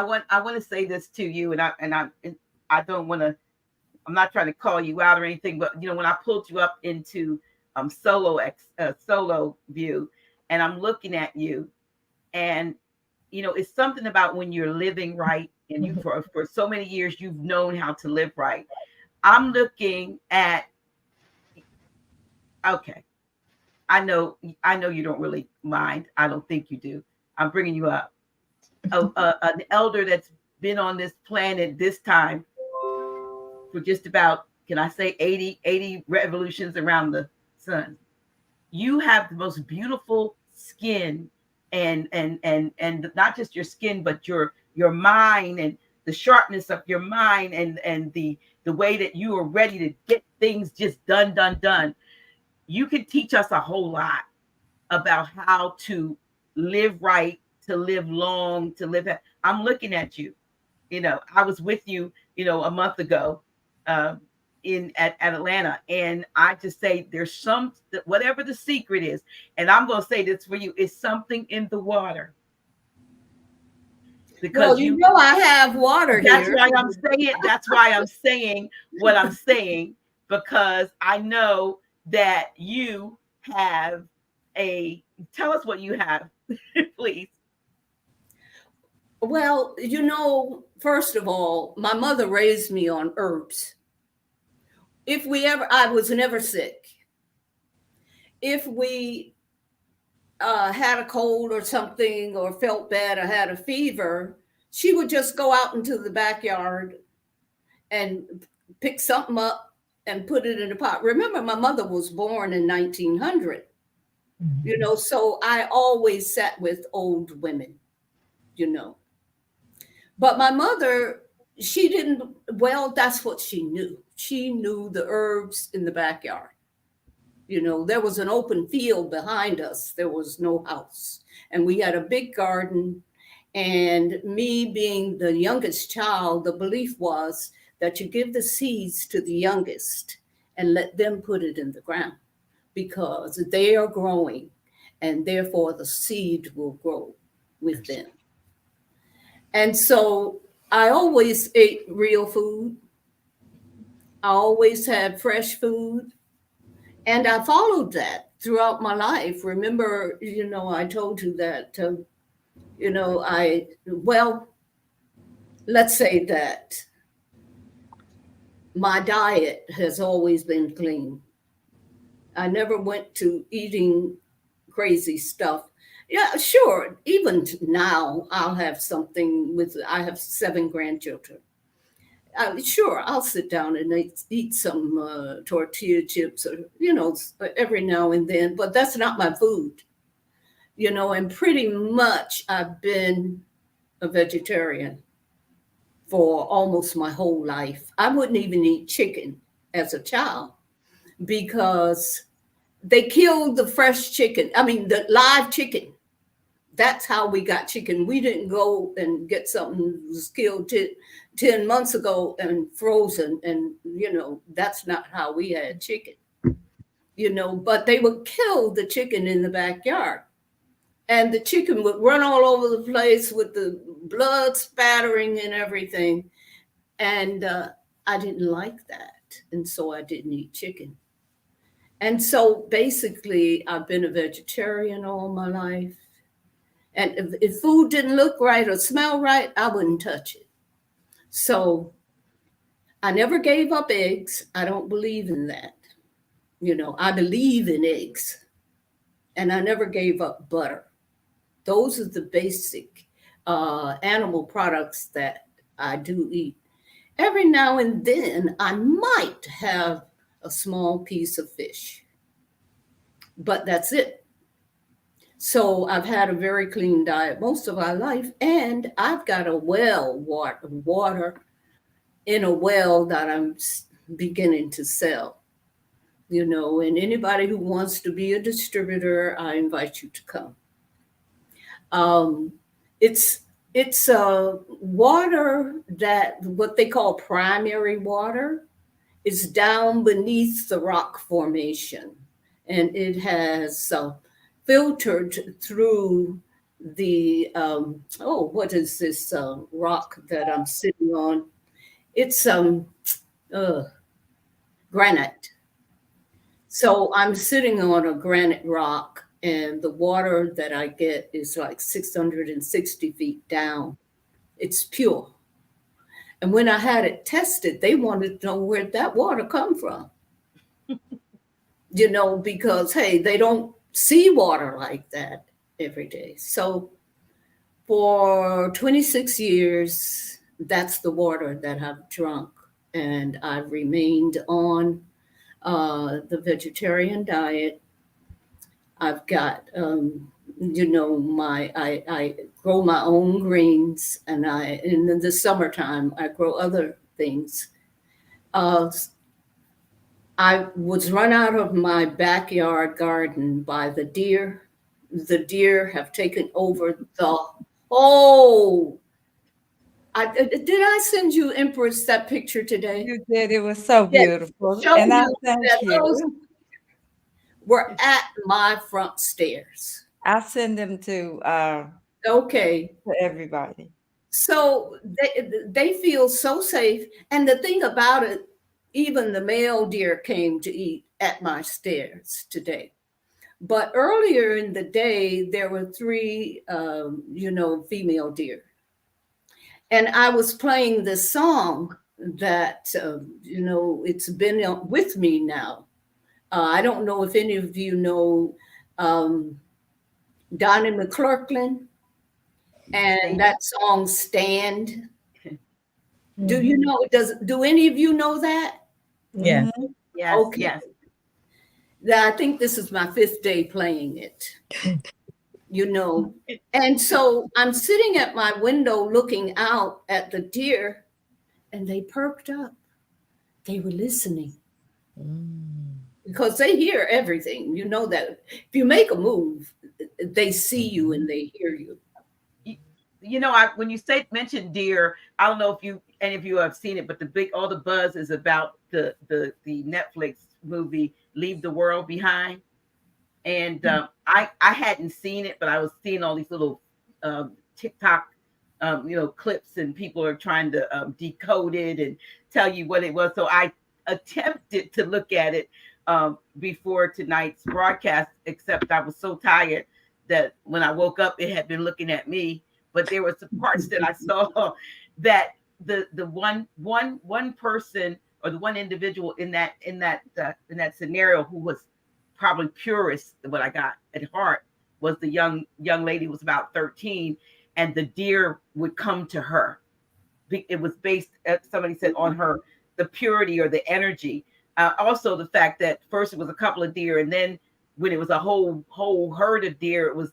want to say this to you, and I don't want to. I'm not trying to call you out or anything, but you know, when I pulled you up into solo view, and I'm looking at you, and you know, it's something about when you're living right, and you for so many years you've known how to live right. I'm looking at. Okay, I know you don't really mind. I don't think you do. I'm bringing you up. An elder that's been on this planet this time for just about, can I say 80 revolutions around the sun. You have the most beautiful skin, and not just your skin, but your mind, and the sharpness of your mind, and the way that you are ready to get things just done. You can teach us a whole lot about how to live right, to live long, to live. I'm looking at you. You know, I was with you, you know, a month ago at Atlanta, and I just say there's whatever the secret is, and I'm going to say this for you, is something in the water. because Well, you know I have water that's here. why I'm saying, that's why I'm saying what I'm saying, because I know that you have tell us what you have, please. Well, you know, first of all, my mother raised me on herbs. I was never sick. If we had a cold or something, or felt bad, or had a fever, she would just go out into the backyard and pick something up and put it in a pot. Remember, my mother was born in 1900, you know, so I always sat with old women, you know. But my mother, she didn't, well, that's what she knew. She knew the herbs in the backyard. You know, there was an open field behind us. There was no house. And we had a big garden. And me being the youngest child, the belief was that you give the seeds to the youngest and let them put it in the ground, because they are growing and therefore the seed will grow with them. And so I always ate real food. I always had fresh food. And I followed that throughout my life. Remember, you know, I told you that, you know, let's say that my diet has always been clean. I never went to eating crazy stuff. Yeah, sure. Even now, I'll have something I have 7 grandchildren. Sure, I'll sit down and eat some tortilla chips, or, you know, every now and then, but that's not my food, you know, and pretty much I've been a vegetarian for almost my whole life. I wouldn't even eat chicken as a child because they killed the fresh chicken. I mean, the live chicken. That's how we got chicken. We didn't go and get something that was killed 10 months ago and frozen. And, you know, that's not how we had chicken, you know, but they would kill the chicken in the backyard. And the chicken would run all over the place with the blood spattering and everything. And I didn't like that. And so I didn't eat chicken. And so basically, I've been a vegetarian all my life. And if food didn't look right or smell right, I wouldn't touch it. So I never gave up eggs. I don't believe in that. You know, I believe in eggs. And I never gave up butter. Those are the basic animal products that I do eat. Every now and then, I might have a small piece of fish. But that's it. So I've had a very clean diet most of my life, and I've got a water in a well that I'm beginning to sell, you know, and anybody who wants to be a distributor, I invite you to come. It's water that what they call primary water is down beneath the rock formation, and it has filtered through the what is this rock that I'm sitting on? It's granite. So I'm sitting on a granite rock, and the water that I get is like 660 feet down. It's pure. And when I had it tested, they wanted to know where that water come from. You know, because hey, they don't see water like that every day. So for 26 years, that's the water that I've drunk. And I've remained on the vegetarian diet. I've got, you know, I grow my own greens, and in the summertime, I grow other things. I was run out of my backyard garden by the deer. The deer have taken over the whole. Did I send you, Empress, that picture today? You did. It was so beautiful. Show And I you thank that those you. were at my front stairs. I'll send them to Okay. everybody. So they feel so safe. And the thing about it, even the male deer came to eat at my stairs today. But earlier in the day, there were three, female deer. And I was playing this song that, it's been with me now. I don't know if any of you know Donnie McClurkin and that song Stand. Do you know, do any of you know that? Yeah. Yes. Okay. Yes. I think this is my 5th day playing it. And so I'm sitting at my window looking out at the deer, and they perked up. They were listening. Because they hear everything. You know that if you make a move, they see you and they hear you. When you mention deer, I don't know if any of you have seen it, but all the buzz is about the Netflix movie Leave the World Behind. And I hadn't seen it, but I was seeing all these little TikTok clips, and people are trying to decode it and tell you what it was. So I attempted to look at it before tonight's broadcast, except I was so tired that when I woke up, it had been looking at me. But there were some parts that I saw that the one person or the one individual in that scenario who was probably purest, what I got at heart, was the young lady, was about 13, and the deer would come to her. It was based, somebody said, on her, the purity or the energy. Also the fact that first it was a couple of deer, and then when it was a whole herd of deer, it was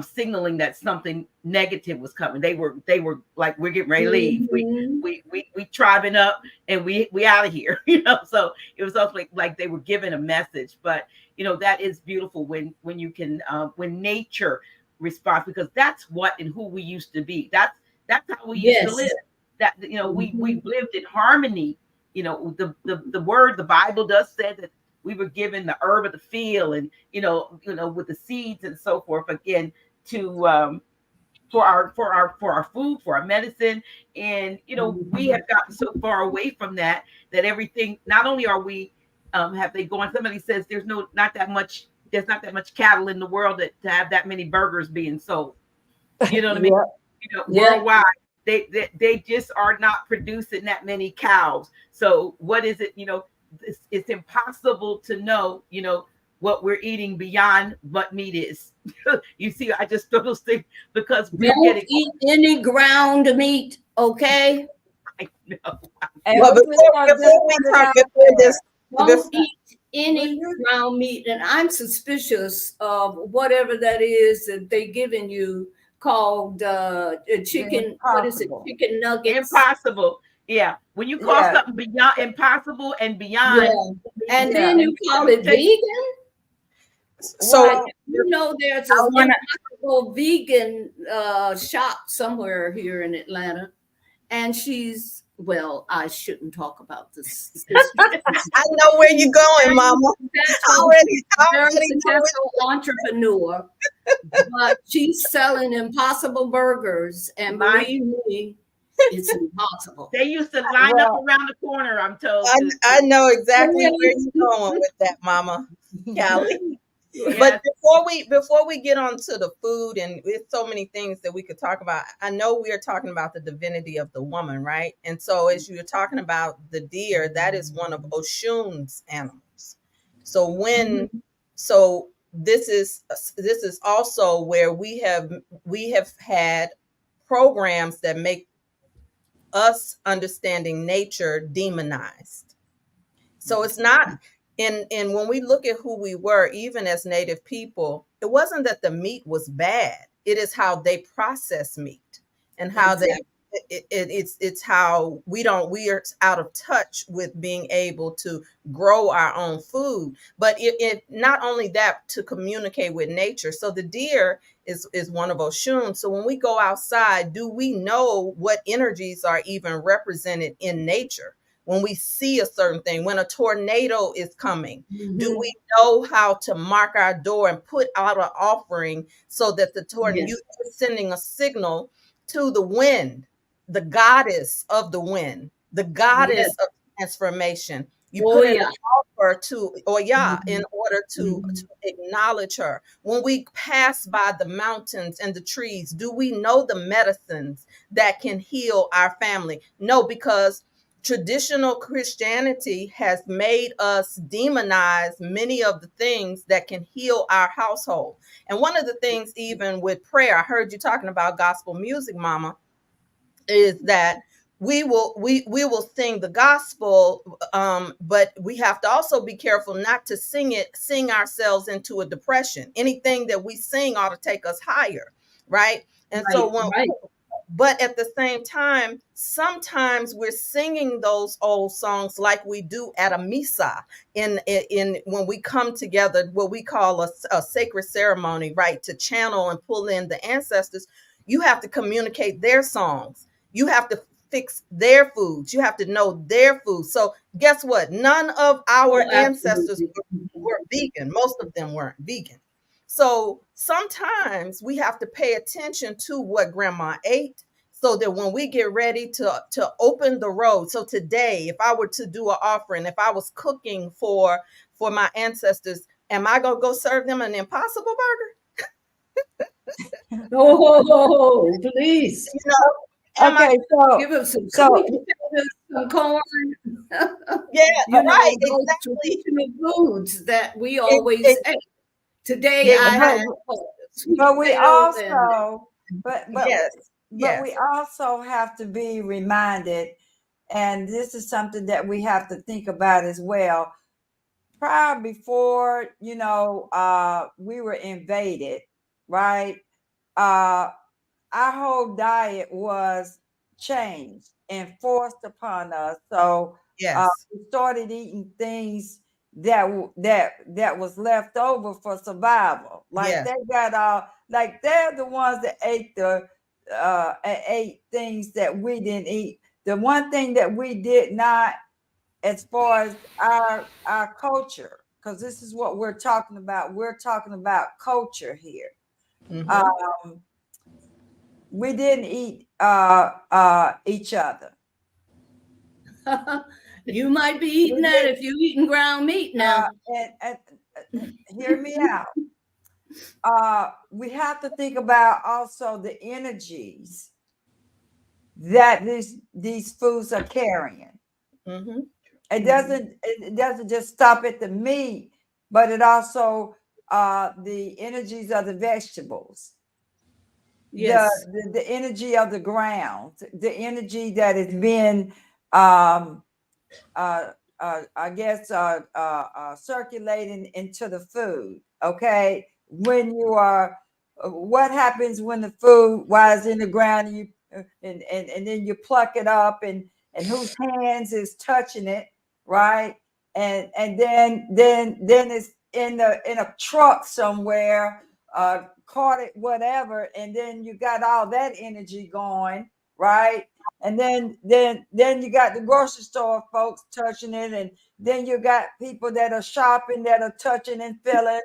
signaling that something negative was coming. They were like, we're getting ready to leave. We tribing up and we out of here, So it was also like they were given a message. But that is beautiful when you can when nature responds, because that's what and who we used to be. That's how we used to live. That we lived in harmony. The word, the Bible does say that we were given the herb of the field, and with the seeds and so forth, again, to for our food, for our medicine. And we have gotten so far away from that everything, not only are we have they gone, somebody says there's not that much cattle in the world to have that many burgers being sold. You know what I mean? Worldwide, they just are not producing that many cows. So what is it? It's impossible to know, what we're eating beyond what meat is. You see, I just throw those things because don't eat any ground meat, okay? I know. Don't eat any ground meat, and I'm suspicious of whatever that is that they giving you called chicken. What is it? Chicken nuggets. Impossible. Yeah. When you call something beyond impossible and beyond, and then you call it vegan. So there's a impossible vegan shop somewhere here in Atlanta, and she's, well, I shouldn't talk about this. I know where you're going, Mama. Very successful entrepreneur, but she's selling impossible burgers, and believe me, it's impossible. They used to line up around the corner, I'm told. I know exactly where you're going with that, Mama, Cali. Yes. But before we get on to the food, and there's so many things that we could talk about. I know we are talking about the divinity of the woman, right? And so as you're talking about the deer, that is one of Oshun's animals. So this is also where we have had programs that make us understanding nature demonized. So it's not. And when we look at who we were, even as Native people, it wasn't that the meat was bad. It is how they process meat, and how it's how we are out of touch with being able to grow our own food. But it not only that, to communicate with nature. So the deer is one of Oshun. So when we go outside, do we know what energies are even represented in nature? when we see a certain thing, when a tornado is coming? Mhm. Do we know how to mark our door and put out an offering so that the tornado, Yes. you're sending a signal to the wind, the goddess of the wind, the goddess Yes. of transformation. You Oh, put in yeah. an offer to Oya Mhm. in order to acknowledge her. When we pass by the mountains and the trees, do we know the medicines that can heal our family? No, because traditional Christianity has made us demonize many of the things that can heal our household. And one of the things, even with prayer, I heard you talking about gospel music, Mama, is that we will sing the gospel, but we have to also be careful not to sing ourselves into a depression. Anything that we sing ought to take us higher, right? And so Right. when Right. but at the same time, sometimes we're singing those old songs like we do at a misa in when we come together, what we call a sacred ceremony, right? To channel and pull in the ancestors. You have to communicate their songs. You have to fix their foods. You have to know their food. So guess what? None of our Oh, ancestors absolutely. were vegan. Most of them weren't vegan. So sometimes we have to pay attention to what grandma ate so that when we get ready to open the road. So today, if I were to do an offering, if I was cooking for my ancestors, am I going to go serve them an impossible burger? Oh, please. You know, am I? Okay, Give us some so sweet potatoes, some corn. Yeah, You know, right, those exactly. traditional foods that we Ex- always ex- ate. Today ex- I but had sweet but we potatoes and also but but yes, but we yes, also have to be reminded, and this is something that we have to think about as well. Prior before, we were invaded, right? Uh our whole diet was changed and forced upon us. So yes, we started eating things that was left over for survival. Like yes. they got all like they're the ones that ate things that we didn't eat. The one thing that we did not, as far as our culture, because this is what we're talking about. We're talking about culture here. Mm-hmm. Um, we didn't eat each other. you might be We eating that did, if you're eating ground meat now. and hear me out. We have to think about also the energies that these foods are carrying. Mm-hmm. It doesn't just stop at the meat, but it also the energies of the vegetables, the, Yes. the energy of the ground, the energy that is being um, I guess, circulating into the food. Okay, when you are, what happens when the food was in the ground and you and then you pluck it up and whose hands is touching it, right? And then it's in a truck somewhere, caught it, whatever, and then you got all that energy going, right? And then you got the grocery store folks touching it, and then you got people that are shopping that are touching and feeling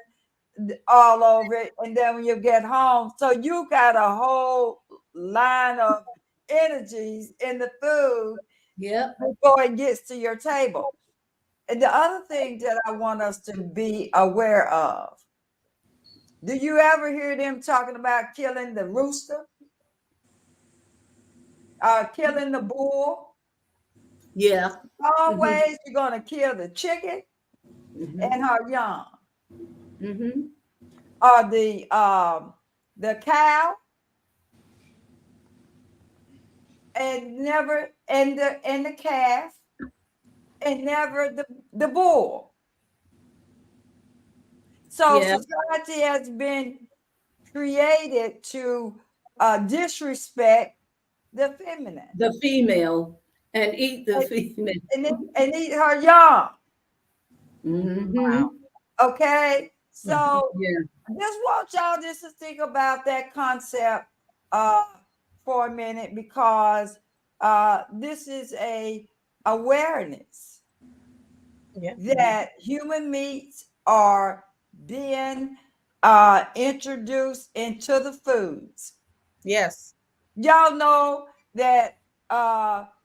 all over it. And then when you get home, so you got a whole line of energies in the food Yep. before it gets to your table. And the other thing that I want us to be aware of, do you ever hear them talking about killing the rooster, killing the bull? Yeah. Always you're gonna kill the chicken Mm-hmm. and her young, Mm-hmm. or the cow, and never and the calf, and never the bull. So Yeah. society has been created to disrespect the feminine The female and eat the and, female. and eat her young. Mm-hmm. Okay, Mm-hmm. so Yeah. just want y'all just to think about that concept uh, for a minute, because this is a awareness Yeah. that human meats are being introduced into the foods. Yes. Y'all know that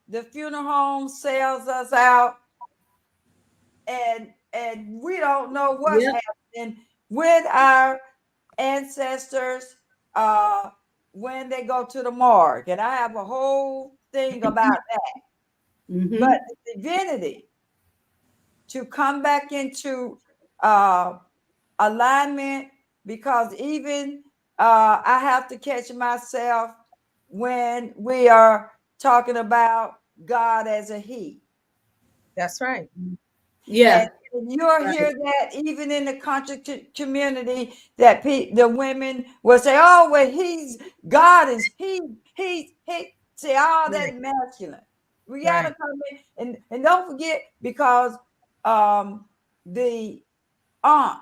the funeral home sells us out, and we don't know what's Yep. happening with our ancestors when they go to the morgue. And I have a whole thing about that. But Mm-hmm. the divinity to come back into uh, alignment, because even I have to catch myself when we are talking about God as a He. That's right. And Yeah. you'll Right. hear that even in the country community, that the women will say, "Oh, well, he's God is he." Say all Right. that masculine. We gotta Right. come in and don't forget, because the ankh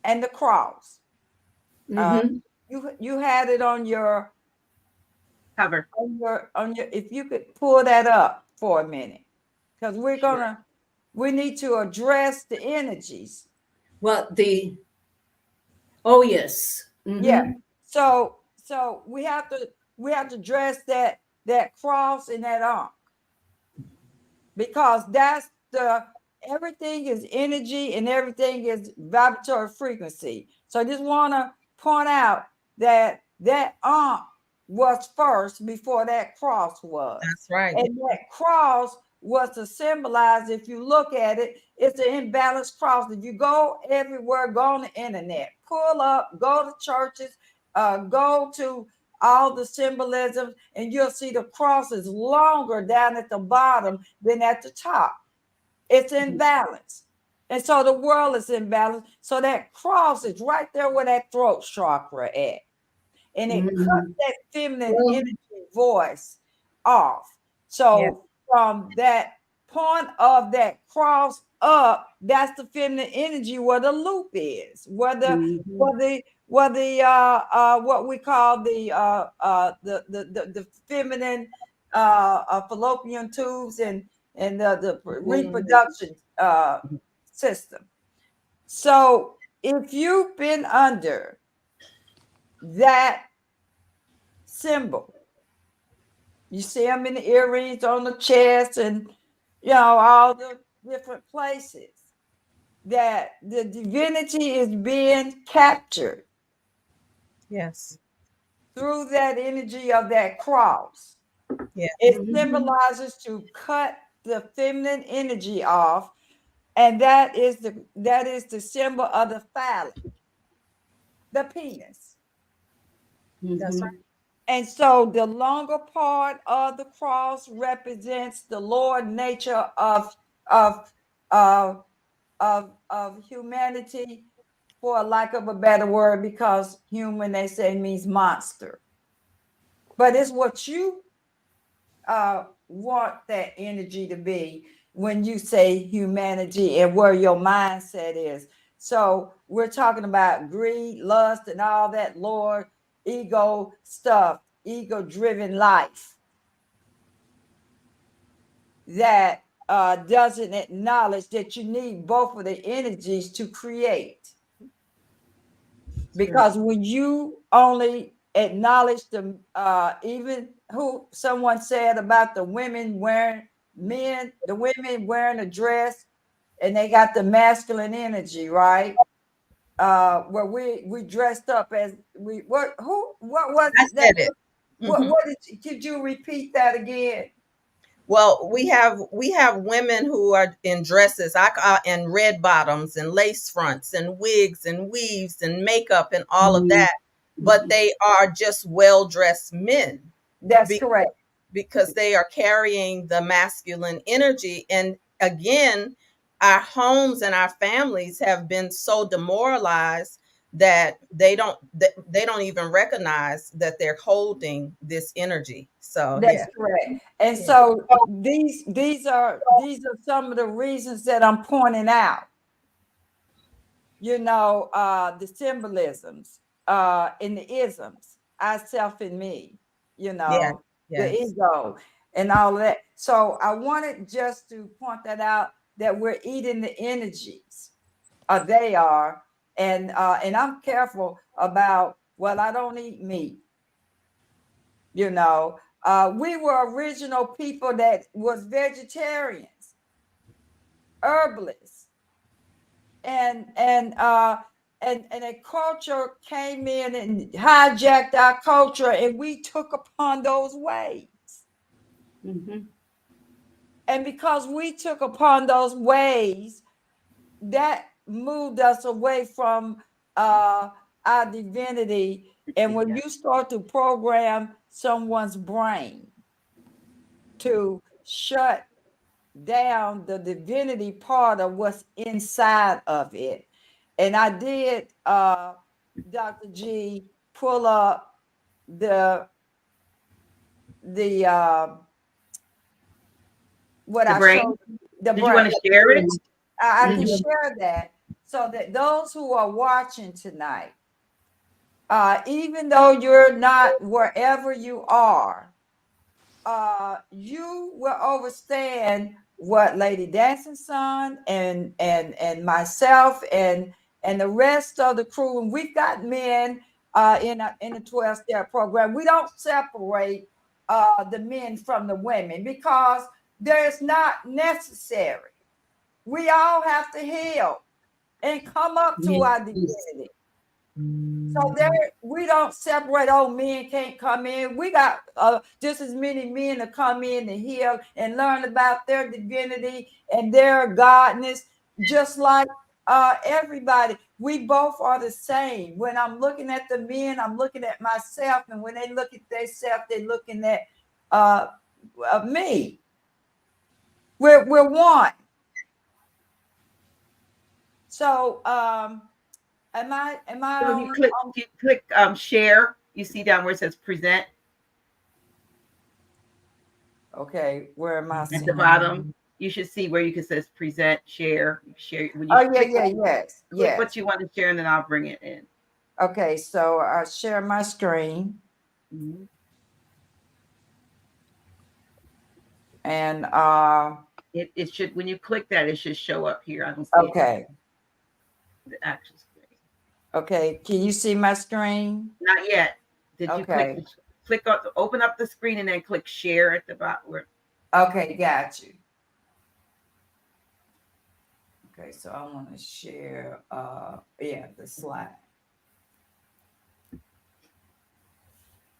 and the cross. Uh, Mm-hmm. you had it on your Cover. if you could pull that up for a minute, because Sure. we need to address the energies. Well, oh yes. Yeah. Mm-hmm. So we have to address that cross and that arm, because that's the everything is energy and everything is vibratory frequency. So I just want to point out that arm was first before that cross was. That's right. And that cross was to symbolize, if you look at it, it's an imbalanced cross. If you go everywhere, go on the internet, pull up, go to churches, go to all the symbolism, and you'll see the cross is longer down at the bottom than at the top. It's in balance. And so the world is in balance. So that cross is right there where that throat chakra at. And it cuts Mm-hmm. that feminine Well, energy voice off. Yeah. So from that point of that cross up, that's the feminine energy where the loop is, mm-hmm. what we call the feminine fallopian tubes and the reproduction system. So if you've been under that symbol, you see them in the earrings, on the chest, and all the different places, that the divinity is being captured Yes. through that energy of that cross. Yeah. It Mm-hmm. symbolizes to cut the feminine energy off, and that is the symbol of the phallic, the penis. That's right. Mm-hmm. And so the longer part of the cross represents the lower nature of of of humanity, for a lack of a better word, because human, they say, means monster. But it's what you want that energy to be when you say humanity, and where your mindset is. So we're talking about greed, lust, and all that lower ego stuff, ego driven life that doesn't acknowledge that you need both of the energies to create. Because when you only acknowledge the even who someone said about the women wearing a dress, and they got the masculine energy, right? Where we dressed up as what was I it that said it. Mhm. could you repeat that again? Well, we have women who are in dresses, and red bottoms and lace fronts and wigs and weaves and makeup and all of that, but they are just well-dressed men That's be- correct. because they are carrying the masculine energy. And again, our homes and our families have been so demoralized that they don't even recognize that they're holding this energy. So That's yeah. correct. And Yeah. so these are some of the reasons that I'm pointing out. The symbolisms, in the isms, I, self, and me. Yeah. The Yes. ego. and all of that. So I wanted just to point that out, that we're eating the energies. They are. And I'm careful about, well, I don't eat meat. You know, we were original people that was vegetarians, herbalists, and a culture came in and hijacked our culture, and we took upon those ways. Mm-hmm. And because we took upon those ways, that moved us away from our divinity. And when you start to program someone's brain to shut down the divinity part of what's inside of it, and I did, Dr. G, pull up the what The I brain. showed, the Did you want brain. to share it? I can Mhm. share that, so that those who are watching tonight, even though you're not wherever you are, you will understand what Lady Dancing Son and myself and the rest of the crew, and we've got men in the 12-step program. We don't separate the men from the women because there's not necessary. We all have to heal and come up to our divinity. So there, we don't separate. Oh, men can't come in. We got just as many men to come in and heal and learn about their divinity and their godness, just like everybody. We both are the same. When I'm looking at the men, I'm looking at myself, and when they look at themselves, they're looking at me. We're one. So am I So if you click share, you see down where it says present okay? Where am I at seeing? the bottom. You should see where you can says present, share. Share when you Oh, yeah, click, yes, click yes. what you want to share, and then I'll bring it in. Okay, so I'll share my screen. Mhm. And It should, when you click that, it should show up here. I don't see okay. the actual screen. Okay, can you see my screen? Not yet. Did you Okay. click on open up the screen and then click share at the bottom? Where Okay, got you. Okay, so I want to share yeah, the slide.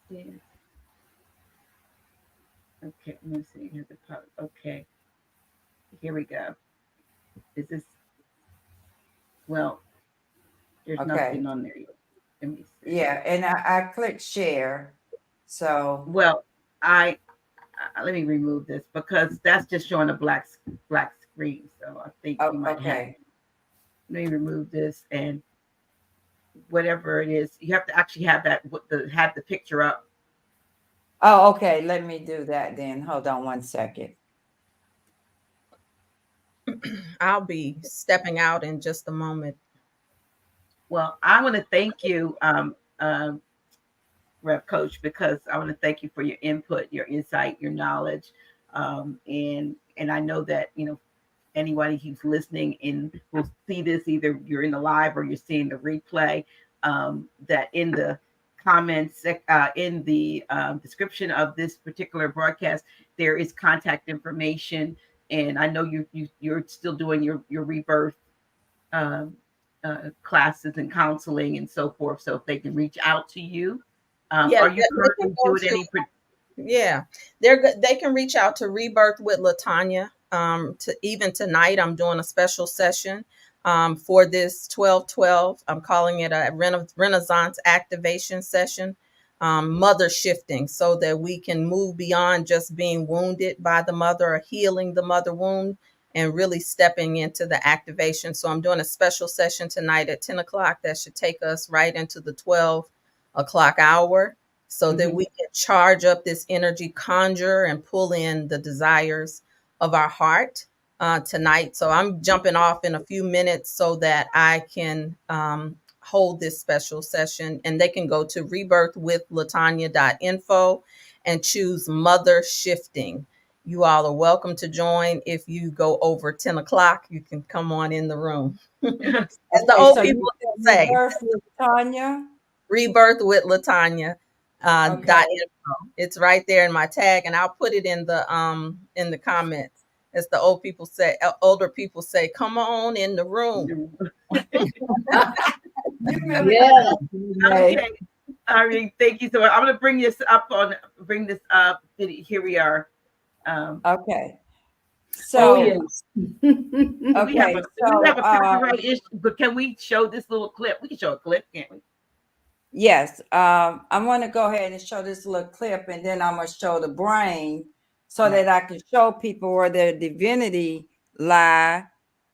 yeah. Okay, let me see. Here's the part. Okay, here we go. Is this? Well, there's Okay. nothing on there yet. Let me see. Yeah, and I click share. So Well, I let me remove this because that's just showing a black screen. So I think you might have. okay. Let me remove this, and whatever it is, you have to actually have have the picture up. Oh, okay. Let me do that then. Hold on one second. I'll be stepping out in just a moment. Well, I want to thank you, Rev Coach, because I want to thank you for your input, your insight, your knowledge, and I know that anybody who's listening and will see this, either you're in the live or you're seeing the replay, that in the comments, in the description of this particular broadcast, there is contact information. And I know you're still doing your rebirth um, classes and counseling and so forth. So if they can reach out to you, Yeah, are you they can currently go doing any? yeah, they're good. They can reach out to Rebirth with LaTonia. To even tonight, I'm doing a special session for this 12/12. I'm calling it a Renaissance activation session, mother shifting, so that we can move beyond just being wounded by the mother or healing the mother wound and really stepping into the activation. So I'm doing a special session tonight at 10 o'clock that should take us right into the 12 o'clock hour, so that we can charge up this energy, conjure and pull in the desires of our heart tonight. So I'm jumping off in a few minutes so that I can hold this special session, and they can go to rebirthwithlatonia.info and choose Mother Shifting. You all are welcome to join. If you go over 10 o'clock, you can come on in the room. As the old people say, Rebirth with Tanya. Rebirth with LaTonia. Okay. .info. It's right there in my tag, and I'll put it in the comments. As the older people say, come on in the room. Yeah. Okay. I mean, thank you so much. I'm going to bring this up. Here we are. Okay. Oh, So, yes. We have a so, copyright issue, but can we show this little clip? We can show a clip, can't we? yes, I'm going to go ahead and show this little clip, and then I'm going to show the brain so that I can show people where their divinity lie,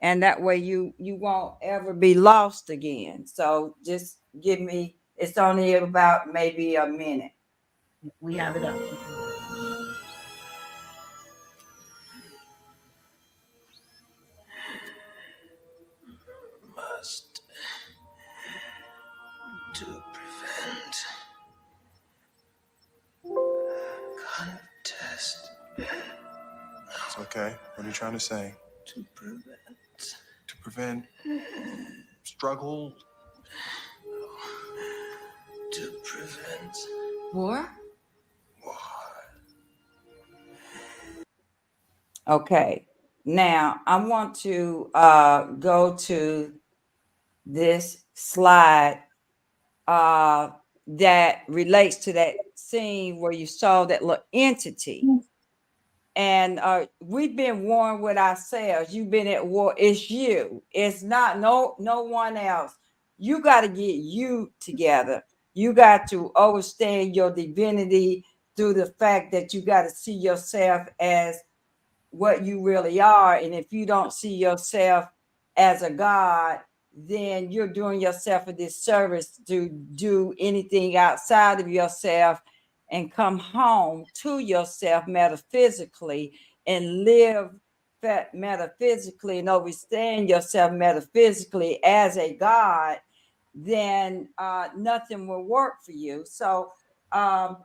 and that way you won't ever be lost again. So just give me, it's only about maybe a minute. We have it up. Must to prevent contest. It's okay. What are you trying to say? To prevent struggle. To prevent War? war. Okay. Now I want to go to this slide that relates to that scene where you saw that little entity. And we've been warned with ourselves. You've been at war. It's you. It's not no one else. You got to get you together. You got to understand your divinity through the fact that you got to see yourself as what you really are. And if you don't see yourself as a God, then you're doing yourself a disservice to do anything outside of yourself and come home to yourself metaphysically and live metaphysically and understand yourself metaphysically as a God, then nothing will work for you. So I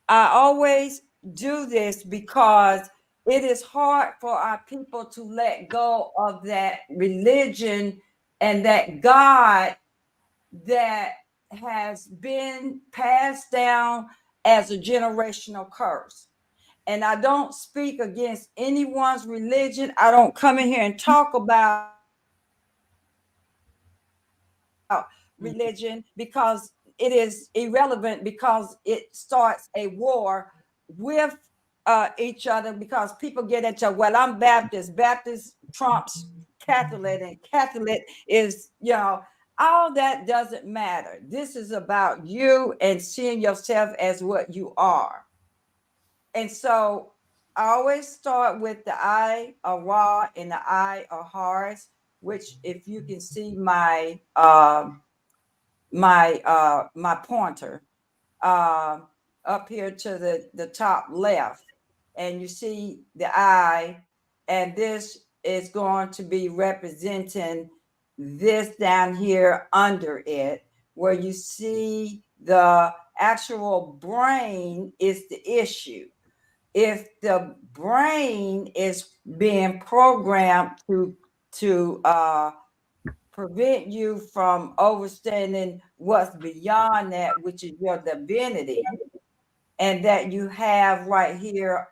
always do this because it is hard for our people to let go of that religion and that God that has been passed down as a generational curse. And I don't speak against anyone's religion. I don't come in here and talk about religion because it is irrelevant, because it starts a war with each other, because people get into, well, I'm Baptist. Baptist trumps Catholic, and Catholic is, all that doesn't matter. This is about you and seeing yourself as what you are. And so I always start with the eye of Ra and the eye of Horus, which, if you can see my my pointer up here to the top left, and you see the eye, and this is going to be representing this down here under it, where you see the actual brain is the issue. If the brain is being programmed to prevent you from understanding what's beyond that, which is your divinity, and that you have right here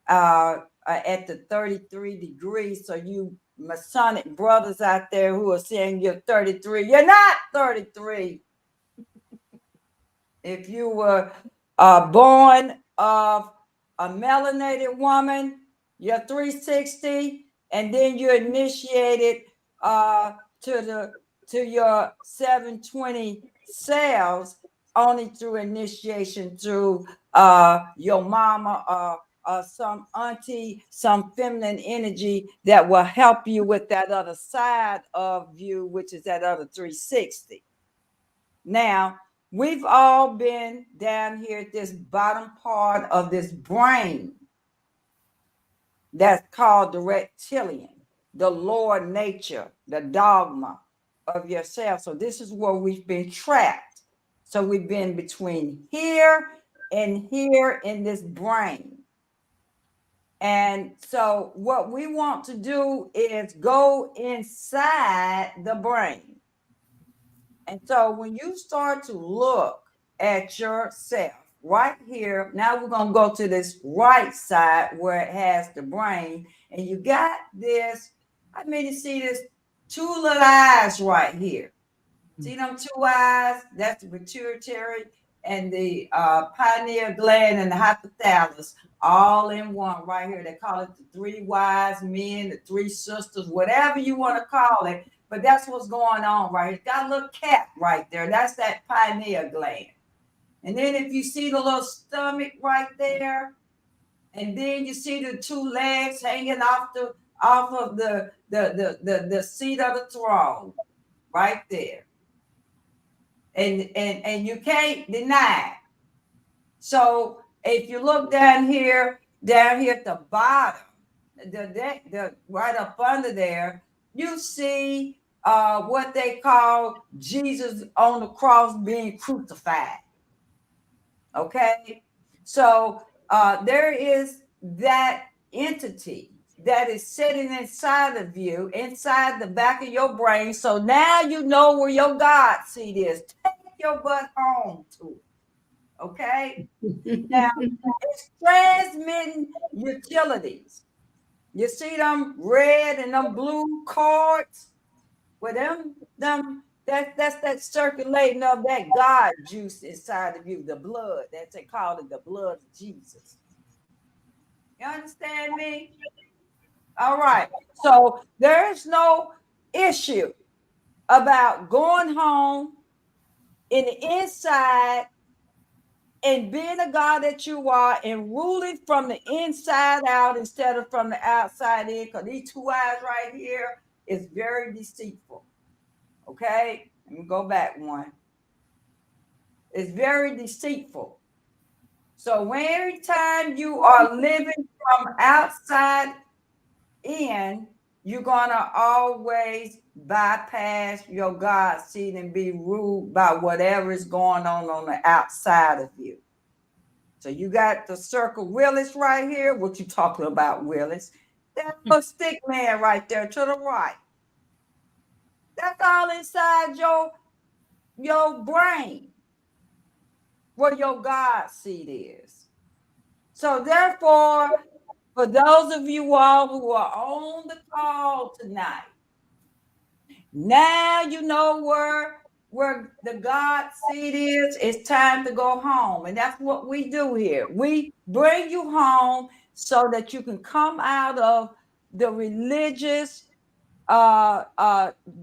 at the 33 degrees. So you Masonic brothers out there who are saying you're 33, you're not 33. If you were born of a melanated woman, you're 360, and then you're initiated to your 720 cells only through initiation through your mama or some auntie, some feminine energy that will help you with that other side of you, which is that other 360. Now, we've all been down here at this bottom part of this brain that's called the reptilian, the lower nature, the dogma of yourself. So this is where we've been trapped. So we've been between here and here in this brain. And so what we want to do is go inside the brain. And so when you start to look at yourself right here, now we're going to go to this right side where it has the brain. And you got this, I mean, you see this two little eyes right here. See them two eyes? That's the pituitary and the pineal gland and the hypothalamus all in one right here. They call it the three wise men, the three sisters, whatever you want to call it. But that's what's going on right here. It's got a little cap right there. That's that pineal gland. And then if you see the little stomach right there, and then you see the two legs hanging off of the seat of the throne right there. And you can't deny it. So if you look down here at the bottom, the right up under there, you see what they call Jesus on the cross being crucified. Okay, so there is that entity that is sitting inside of you, inside the back of your brain. So now you know where your God seat is. Take your butt home to it. Okay? Now, it's transmitting utilities. You see them red and them blue cards? Well, that's that circulating of that God juice inside of you, the blood. That's they call it the blood of Jesus. You understand me? All right. So there's no issue about going home in the inside and being the God that you are and ruling from the inside out instead of from the outside in, because these two eyes right here is very deceitful. Okay? Let me go back one. It's very deceitful. So every time you are living from outside in, you're gonna always bypass your God seat and be ruled by whatever is going on the outside of you. So you got the circle Willis right here. What you talking about, Willis? That little stick man right there to the right. That's all inside your brain, where your God seat is. So therefore, for those of you all who are on the call tonight, now you know where the God seat is. It's time to go home. And that's what we do here. We bring you home so that you can come out of the religious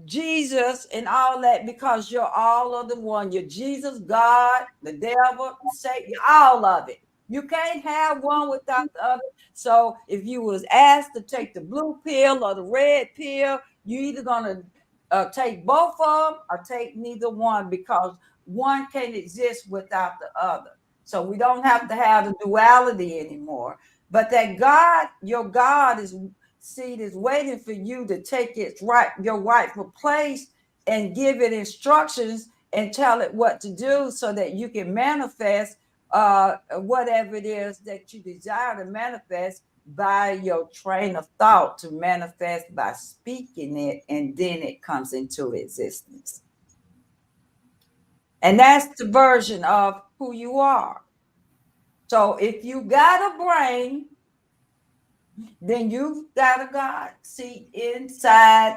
Jesus and all that, because you're all of the one. You're Jesus, God, the devil, Satan, all of it. You can't have one without the other. So if you was asked to take the blue pill or the red pill, you're either gonna take both of them or take neither one, because one can't exist without the other. So we don't have to have the duality anymore. But that God, your God seat is waiting for you to take your rightful place and give it instructions and tell it what to do so that you can manifest whatever it is that you desire to manifest by your train of thought, to manifest by speaking it, and then it comes into existence. And that's the version of who you are. So if you got a brain, then you've got a God seat inside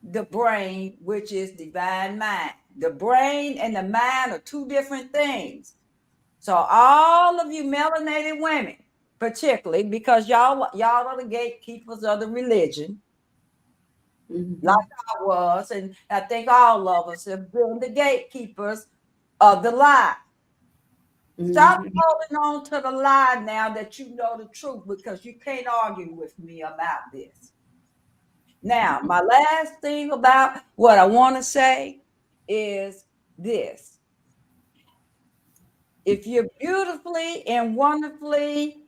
the brain, which is divine mind. The brain and the mind are two different things. So all of you melanated women, particularly because y'all are the gatekeepers of the religion, like I was, and I think all of us have been the gatekeepers of the lie. Stop holding on to the lie now that you know the truth, because you can't argue with me about this. Now, my last thing about what I want to say is this. If you're beautifully and wonderfully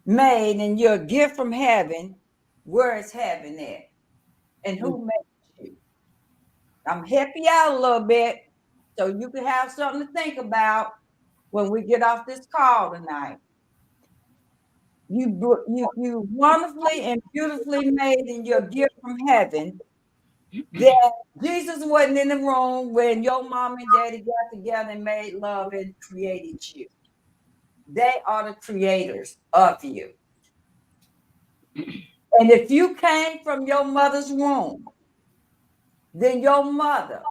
made and you're a gift from heaven, where is heaven at? And who made you? I'm help you out a little bit so you can have something to think about when we get off this call tonight. You wonderfully and beautifully made in your gift from heaven. That Jesus wasn't in the room when your mom and daddy got together and made love and created you. They are the creators of you. And if you came from your mother's womb, then your mother,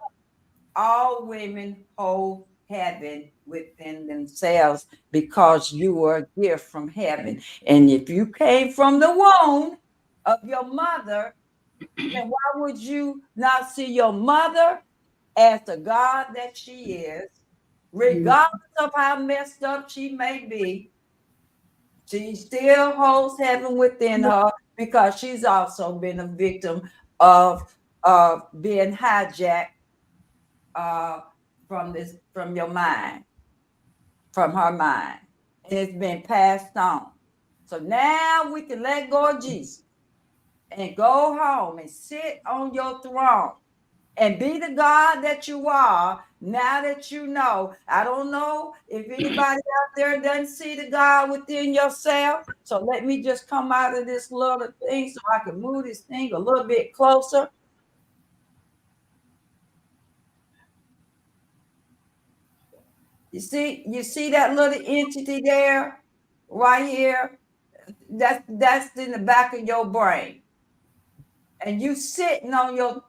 all women hold heaven within themselves because you are a gift from heaven. And if you came from the womb of your mother, then why would you not see your mother as the God that she is, regardless of how messed up she may be? She still holds heaven within her because she's also been a victim of being hijacked from your mind, from her mind. And it's been passed on. So now we can let go of Jesus and go home and sit on your throne and be the God that you are. Now that you know, I don't know if anybody out there doesn't see the God within yourself. So let me just come out of this little thing so I can move this thing a little bit closer. You see that little entity there, right here? That's in the back of your brain. And you sitting on your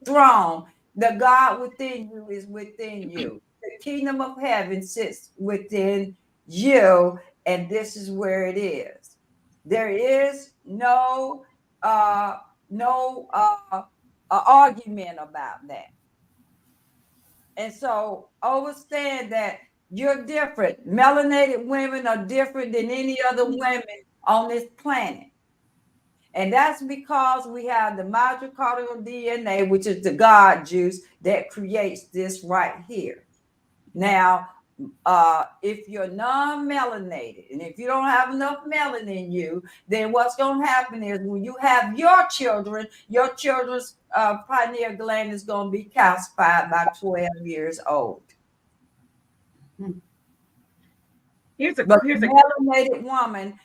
throne. The God within you is within you. The kingdom of heaven sits within you, and this is where it is. There is no argument about that. And so understand that you're different. Melanated women are different than any other women on this planet. And that's because we have the mitochondrial DNA, which is the God juice that creates this right here. Now, if you're non-melanated and if you don't have enough melanin in you, then what's going to happen is when you have your children's pineal gland is going to be calcified by 12 years old. Here's a melanated woman,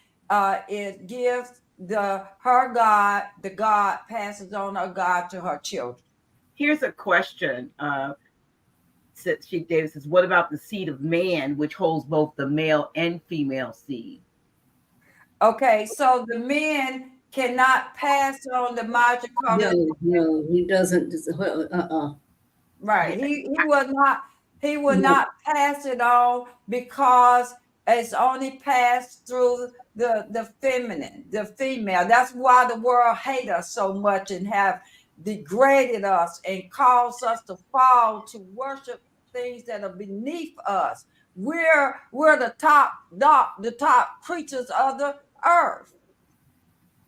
it gives the God passes on her God to her children. Here's a question. Sheik Davis says, what about the seed of man, which holds both the male and female seed? Okay, so the man cannot pass on the mitochondrial. No, he doesn't. Right. He will not pass it on because it's only passed through the feminine, the female. That's why the world hate us so much and have degraded us and caused us to fall to worship things that are beneath us. We're the top creatures of the earth.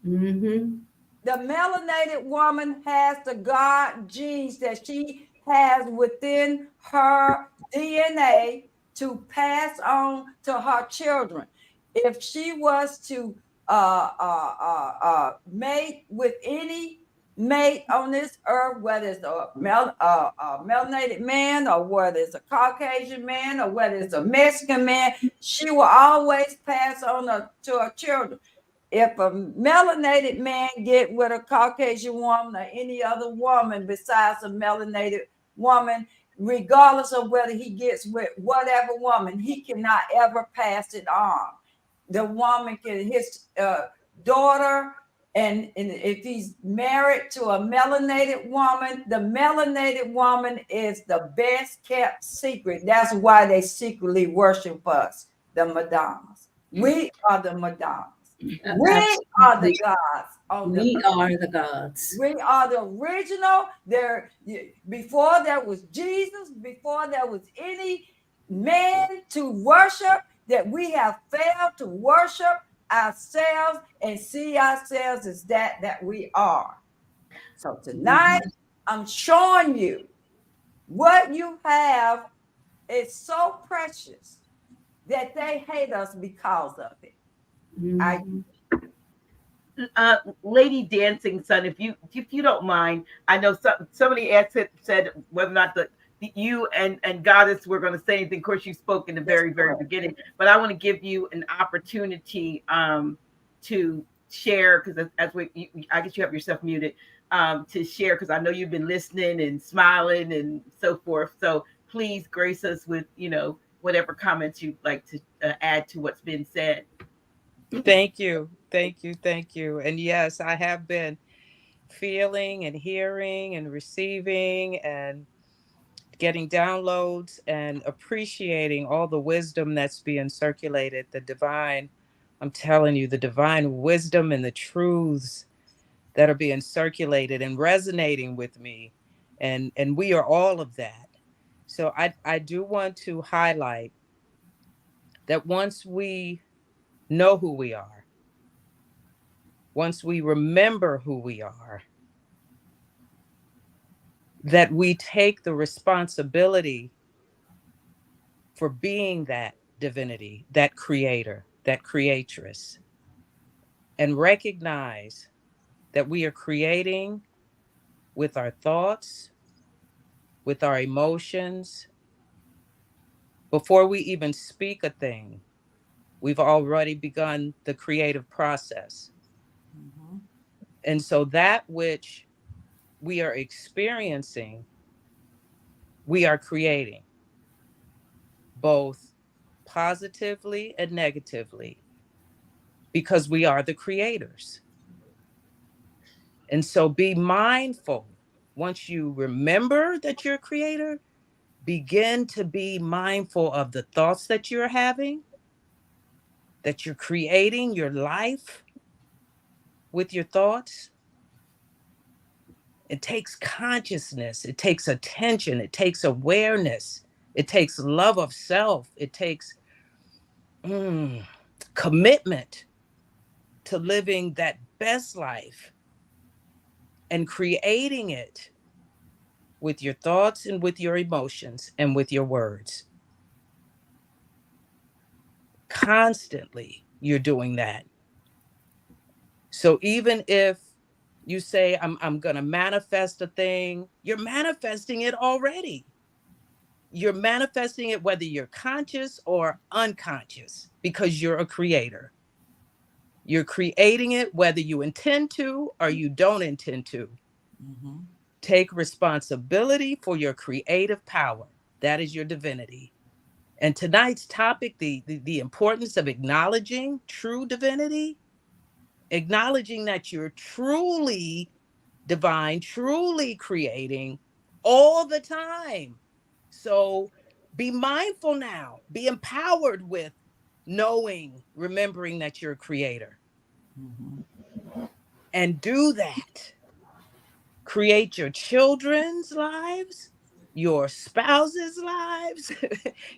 Mm-hmm. The melanated woman has the God genes that she has within her DNA to pass on to her children. If she was to mate with any mate on this earth, whether it's a melanated man or whether it's a Caucasian man or whether it's a Mexican man, she will always pass on to her children. If a melanated man get with a Caucasian woman or any other woman besides a melanated woman, regardless of whether he gets with whatever woman, he cannot ever pass it on. The woman can, his daughter, and if he's married to a melanated woman, the melanated woman is the best kept secret. That's why they secretly worship us, the Madonnas. We are the Madonnas. We are the gods. We are the gods. We are the original. Before there was Jesus, before there was any man to worship, that we have failed to worship ourselves and see ourselves as that we are. So tonight, I'm showing you what you have is so precious that they hate us because of it. Lady Dancing Sun, if you don't mind, I know somebody asked said whether or not you and Goddess were going to say anything. Of course, you spoke in the very beginning, but I want to give you an opportunity to share, because I guess you have yourself muted, to share, because I know you've been listening and smiling and so forth. So please grace us with whatever comments you'd like to add to what's been said. Thank you. Thank you. Thank you. And yes, I have been feeling and hearing and receiving and getting downloads and appreciating all the wisdom that's being circulated, the divine, I'm telling you, the divine wisdom and the truths that are being circulated and resonating with me. And we are all of that. So I do want to highlight that once we know who we are, once we remember who we are, that we take the responsibility for being that divinity, that creator, that creatress, and recognize that we are creating with our thoughts, with our emotions. Before we even speak a thing, we've already begun the creative process. Mm-hmm. And so that which we are experiencing, we are creating, both positively and negatively, because we are the creators. And so be mindful. Once you remember that you're a creator, begin to be mindful of the thoughts that you're having, that you're creating your life with your thoughts. It takes consciousness, it takes attention, it takes awareness, it takes love of self, it takes commitment to living that best life and creating it with your thoughts and with your emotions and with your words. Constantly, you're doing that. So even if you say, I'm going to manifest a thing, you're manifesting it already. You're manifesting it whether you're conscious or unconscious, because you're a creator. You're creating it whether you intend to or you don't intend to. Mm-hmm. Take responsibility for your creative power. That is your divinity. And tonight's topic, the importance of acknowledging true divinity, acknowledging that you're truly divine, truly creating all the time. So be mindful now, be empowered with knowing, remembering that you're a creator. Mm-hmm. And do that. Create your children's lives, your spouse's lives,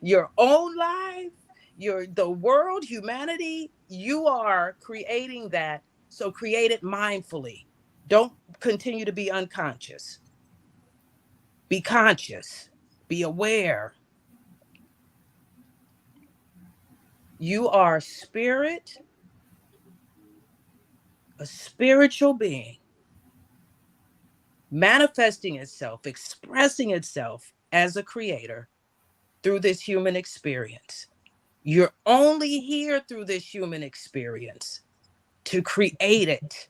your own life, the world, humanity. You are creating that. So create it mindfully. Don't continue to be unconscious. Be conscious. Be aware. You are spirit, a spiritual being, manifesting itself, expressing itself as a creator through this human experience. You're only here through this human experience to create it,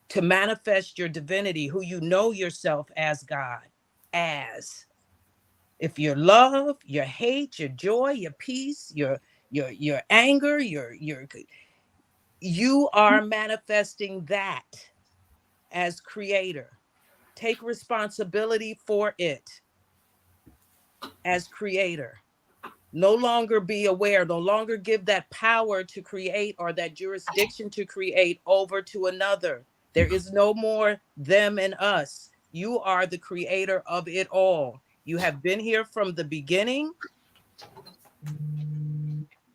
to manifest your divinity, who you know yourself as God, as. If your love, your hate, your joy, your peace, your anger, you are manifesting that as creator. Take responsibility for it as creator. No longer be aware, no longer give that power to create or that jurisdiction to create over to another. There is no more them and us. You are the creator of it all. You have been here from the beginning,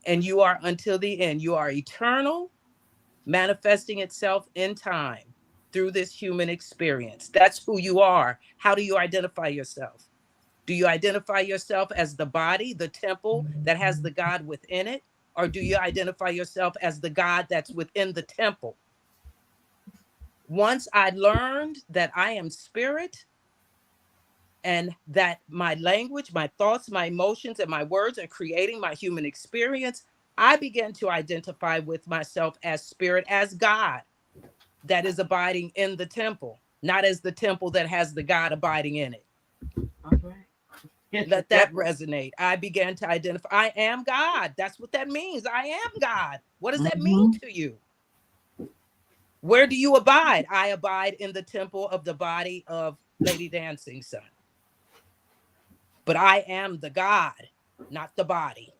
and you are until the end. You are eternal, manifesting itself in time through this human experience. That's who you are. How do you identify yourself? Do you identify yourself as the body, the temple that has the God within it? Or do you identify yourself as the God that's within the temple? Once I learned that I am spirit and that my language, my thoughts, my emotions, and my words are creating my human experience, I began to identify with myself as spirit, as God that is abiding in the temple, not as the temple that has the God abiding in it. All right. Let that resonate. I began to identify, I am God. That's what that means. I am God. What does that mean to you? Where do you abide? I abide in the temple of the body of Lady Dancing Sun. But I am the God, not the body.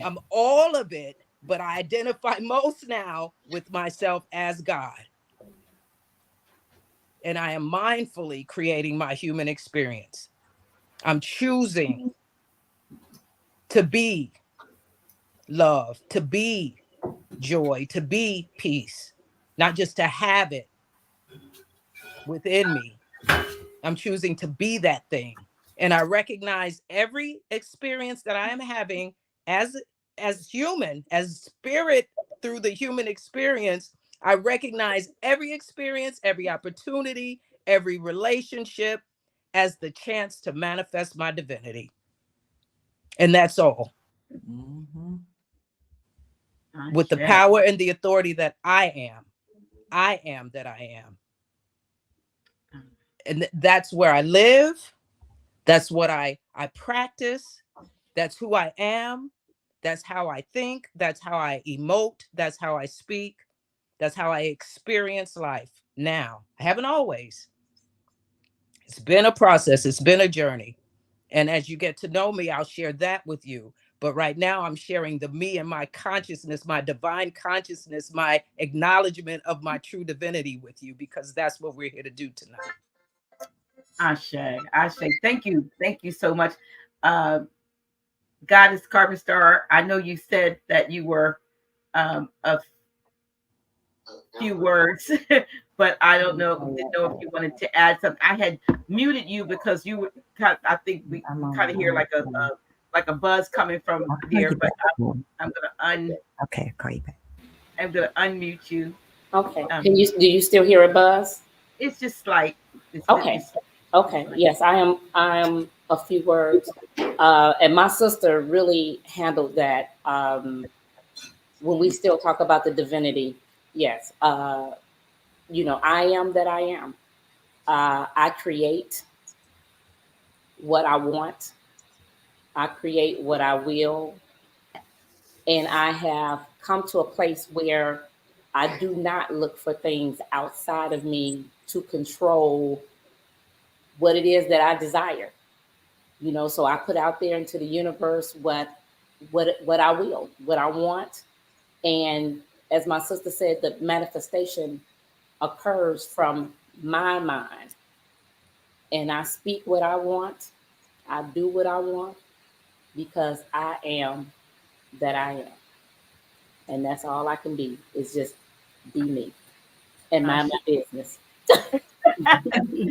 I'm all of it, but I identify most now with myself as God. And I am mindfully creating my human experience. I'm choosing to be love, to be joy, to be peace, not just to have it within me. I'm choosing to be that thing. And I recognize every experience that I am having as human, as spirit through the human experience. I recognize every experience, every opportunity, every relationship as the chance to manifest my divinity. And that's all. With the power and the authority that I am that I am. And that's where I live. That's what I practice. That's who I am. That's how I think. That's how I emote. That's how I speak. That's how I experience life now. I haven't always. It's been a process. It's been a journey. And as you get to know me, I'll share that with you. But right now I'm sharing the me and my consciousness, my divine consciousness, my acknowledgement of my true divinity with you, because that's what we're here to do tonight. Ashe. Thank you so much. Goddess Carbon Star, I know you said that you were a few words, but I didn't know if you wanted to add something. I had muted you because you were I think we kind of hear like a buzz coming from there, but I'm gonna okay, call you back. I'm gonna unmute you. Okay. Do you still hear a buzz? It's just slight. Okay. Okay. Yes, I am a few words. And my sister really handled that when we still talk about the divinity. Yes. I am that I am. I create what I want. I create what I will. And I have come to a place where I do not look for things outside of me to control what it is that I desire. So I put out there into the universe what I will, what I want. And as my sister said, the manifestation occurs from my mind. And I speak what I want. I do what I want because I am that I am. And that's all I can be, is just be me and mind my business.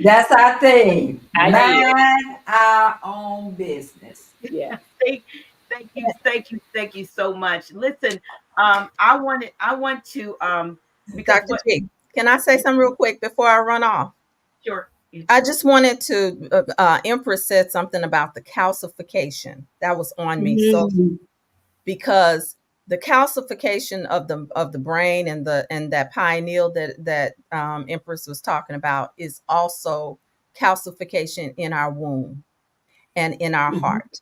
That's our thing. Mind our own business. Yeah. Thank you so much. Listen, I want to Dr. G, can I say something real quick before I run off? Sure. I just wanted to Empress said something about the calcification. That was on me. So because the calcification of the brain and that pineal that Empress was talking about is also calcification in our womb and in our heart.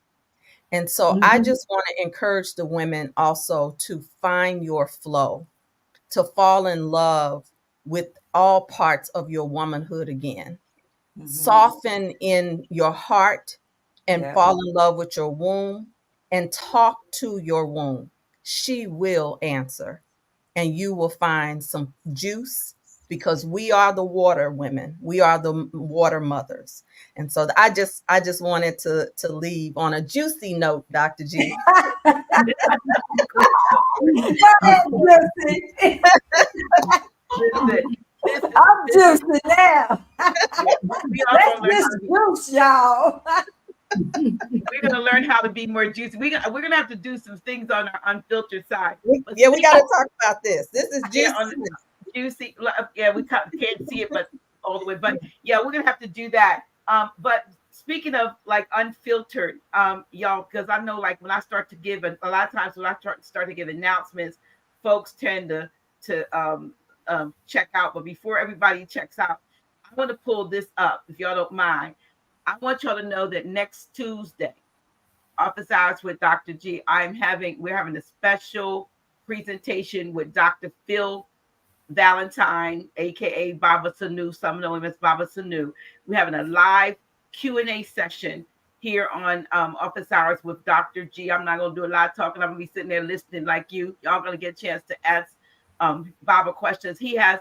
And so I just want to encourage the women also to find your flow, to fall in love with all parts of your womanhood again. Soften in your heart and fall in love with your womb and talk to your womb. She will answer and you will find some juice, because we are the water women. We are the water mothers. And so I just wanted to leave on a juicy note, Dr. G. I'm juicy now. Let's just juice, y'all. We're gonna learn how to be more juicy. We're gonna have to do some things on our unfiltered side. We got to talk about this. This is juicy. do see, yeah, we can't see it, but all the way. But yeah, we're gonna have to do that. But speaking of like unfiltered, y'all, because I know like when I start to give a lot of times when I start to give announcements, folks tend to check out. But before everybody checks out, I want to pull this up if y'all don't mind. I want y'all to know that next Tuesday, Office Hours with Dr. G, we're having a special presentation with Dr. Phil Valentine, aka Baba Sanu. Some know him as Baba Sanu. We're having a live Q&A session here on Office Hours with Dr. G. I'm not gonna do a lot of talking. I'm gonna be sitting there listening like you. Y'all gonna get a chance to ask Baba questions. He has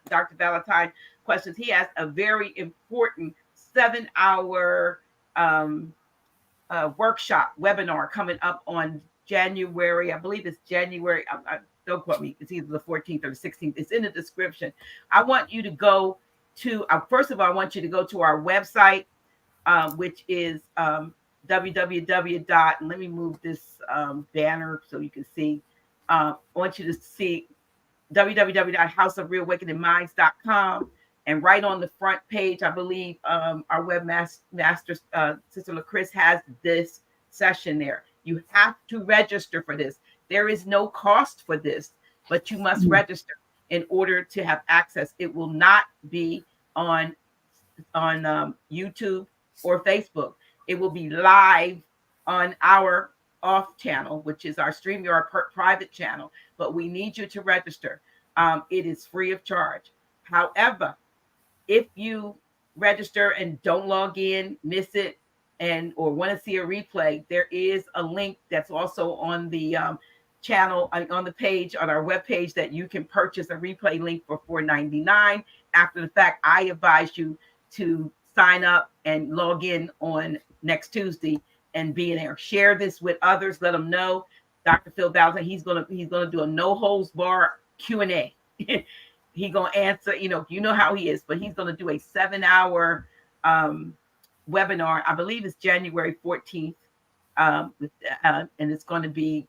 Dr. Valentine questions. He has a very important 7-hour workshop webinar coming up on January. I believe it's January. Don't quote me. It's either the 14th or the 16th. It's in the description. I want you to go to, first of all, I want you to go to our website, which is www. Let me move this banner so you can see. I want you to see www.houseofreawakeningminds.com. And right on the front page, I believe our webmaster, Sister LaChris, has this session there. You have to register for this. There is no cost for this, but you must register in order to have access. It will not be on YouTube or Facebook. It will be live on our off channel, which is our StreamYard private channel. But we need you to register. It is free of charge. However, if you register and don't log in, miss it, or want to see a replay, there is a link that's also on the channel, on the page, on our webpage, that you can purchase a replay link for $4.99. After the fact, I advise you to sign up and log in on next Tuesday and be in there. Share this with others. Let them know. Dr. Phil Valentine, he's gonna do a no holds bar Q&A. He's gonna answer, you know how he is, but he's gonna do a 7-hour webinar. I believe it's January 14th, and it's gonna be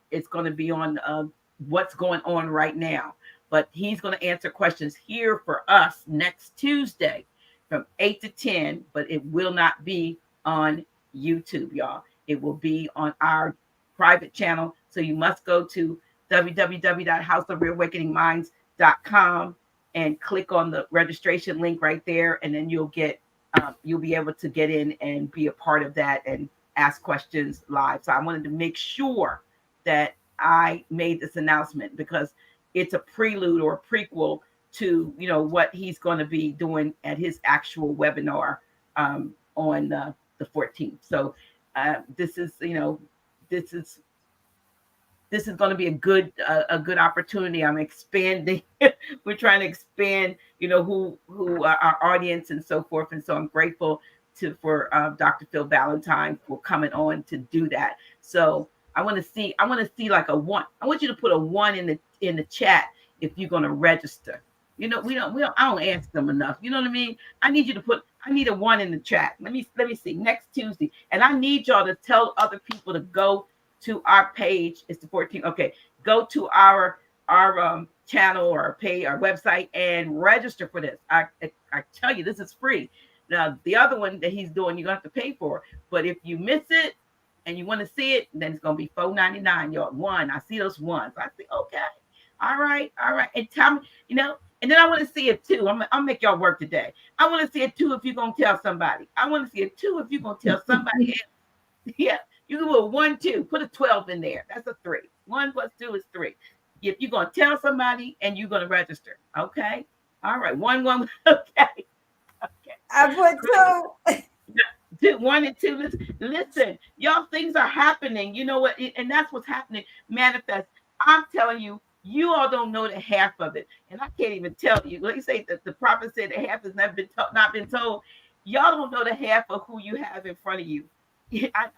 on what's going on right now. But he's gonna answer questions here for us next Tuesday from 8 to 10. But it will not be on YouTube, y'all. It will be on our private channel. So you must go to www.houseofreawakeningminds.com and click on the registration link right there, and then you'll be able to get in and be a part of that and ask questions live. So I wanted to make sure that I made this announcement because it's a prelude or a prequel to what he's going to be doing at his actual webinar on the 14th. So this is going to be a good opportunity. I'm expanding. We're trying to expand, who our audience and so forth. And so I'm grateful for Dr. Phil Valentine for coming on to do that. So I want to see like a 1. I want you to put a 1 in the chat if you're going to register. I don't ask them enough. You know what I mean? I need a 1 in the chat. Let me see next Tuesday. And I need y'all to tell other people to go to our page. It's the 14th. Okay. Go to our channel or our page, our website, and register for this. I tell you, this is free. Now, the other one that he's doing, you're going to have to pay for. But if you miss it and you want to see it, then it's going to be $4.99, y'all. 1. I see those ones. I say, okay. All right. And tell me, and then I want to see it too. I'll make y'all work today. I want to see it too if you're going to tell somebody. I want to see it too if you're going to tell somebody else. Yeah. You can put 1, 2, put a 12 in there. That's a 3. 1 plus 2 is 3. If you're going to tell somebody and you're going to register. Okay. All right. 1, 1. Okay. I put 2. 1 and 2. Listen, y'all, things are happening. You know what? And that's what's happening. Manifest. I'm telling you, you all don't know the half of it. And I can't even tell you. Like you say, the prophet said the half has not been told. Y'all don't know the half of who you have in front of you. I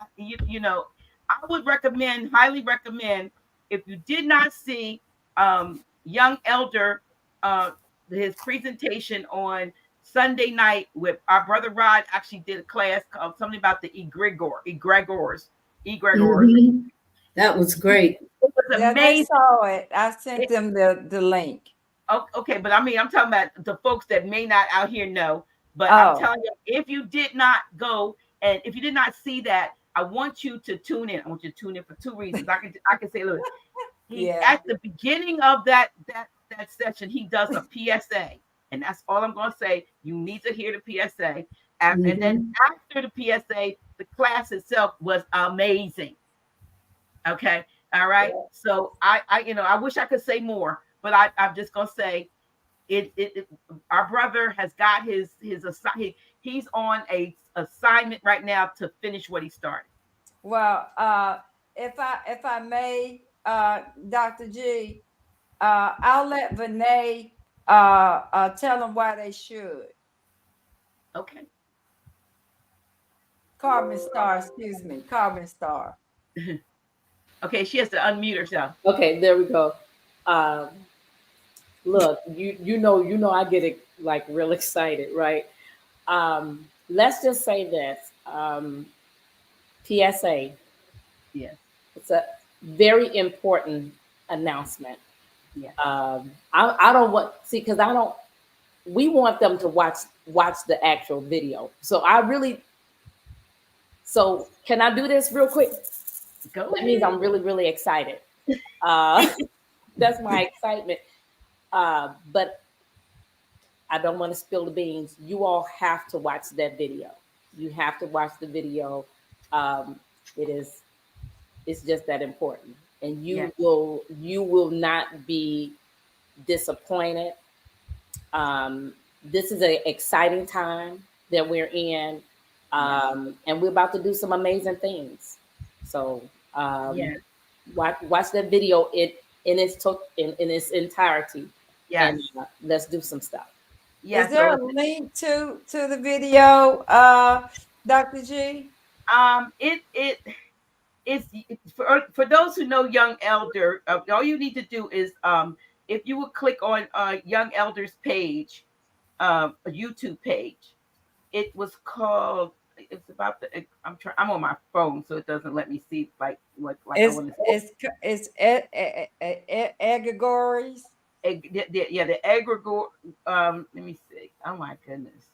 would highly recommend, if you did not see Young Elder, his presentation on Sunday night with our brother Rod, actually did a class called something about the egregores. That was great. It was amazing. I saw it. I sent them the link. Okay, but I mean, I'm talking about the folks that may not out here know. But I'm telling you, if you did not go and if you did not see that, I want you to tune in. I want you to tune in for two reasons. I can say, look, he at the beginning of that session, he does a PSA, and that's all I'm going to say. You need to hear the PSA, and then after the PSA, the class itself was amazing. Okay, all right. So I wish I could say more, but I'm just gonna say it our brother has got his he's on a assignment right now to finish what he started. Well, if I may, Dr. G, I'll let Vinay tell them why they should. Okay. Carbon Star, excuse me, Carbon Star. Okay, she has to unmute herself. Okay, there we go. Look, you know, I get like real excited, right? Let's just say this. PSA. Yes. It's a very important announcement. Yeah. I don't want because we want them to watch the actual video. So can I do this real quick? Go That ahead. means I'm really, really excited. That's my excitement. But I don't want to spill the beans. You all have to watch that video. You have to watch the video. It's just that important. And you will not be disappointed. This is an exciting time that we're in. And we're about to do some amazing things. So watch that video in its entirety. Yes. And let's do some stuff. Yeah. Is there a link to the video, Dr. G? It's for those who know Young Elder. All you need to do is if you would click on Young Elder's page, a YouTube page. It was called. It's about the. I'm on my phone, so it doesn't let me see like I want to see. It's egregories. The egregore. Let me see. Oh my goodness,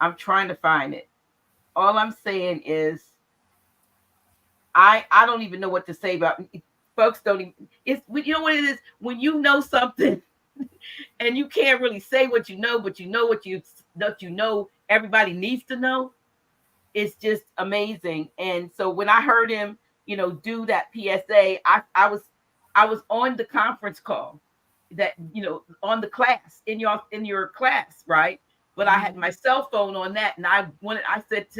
I'm trying to find it. All I'm saying is, I don't even know what to say about. Folks don't even. It's you know what it is when you know something, and you can't really say what you know, but you know what you know. Everybody needs to know. It's just amazing. And so when I heard him, do that PSA, I was on the conference call that, on the class in your class, right? But I had my cell phone on that, and I sent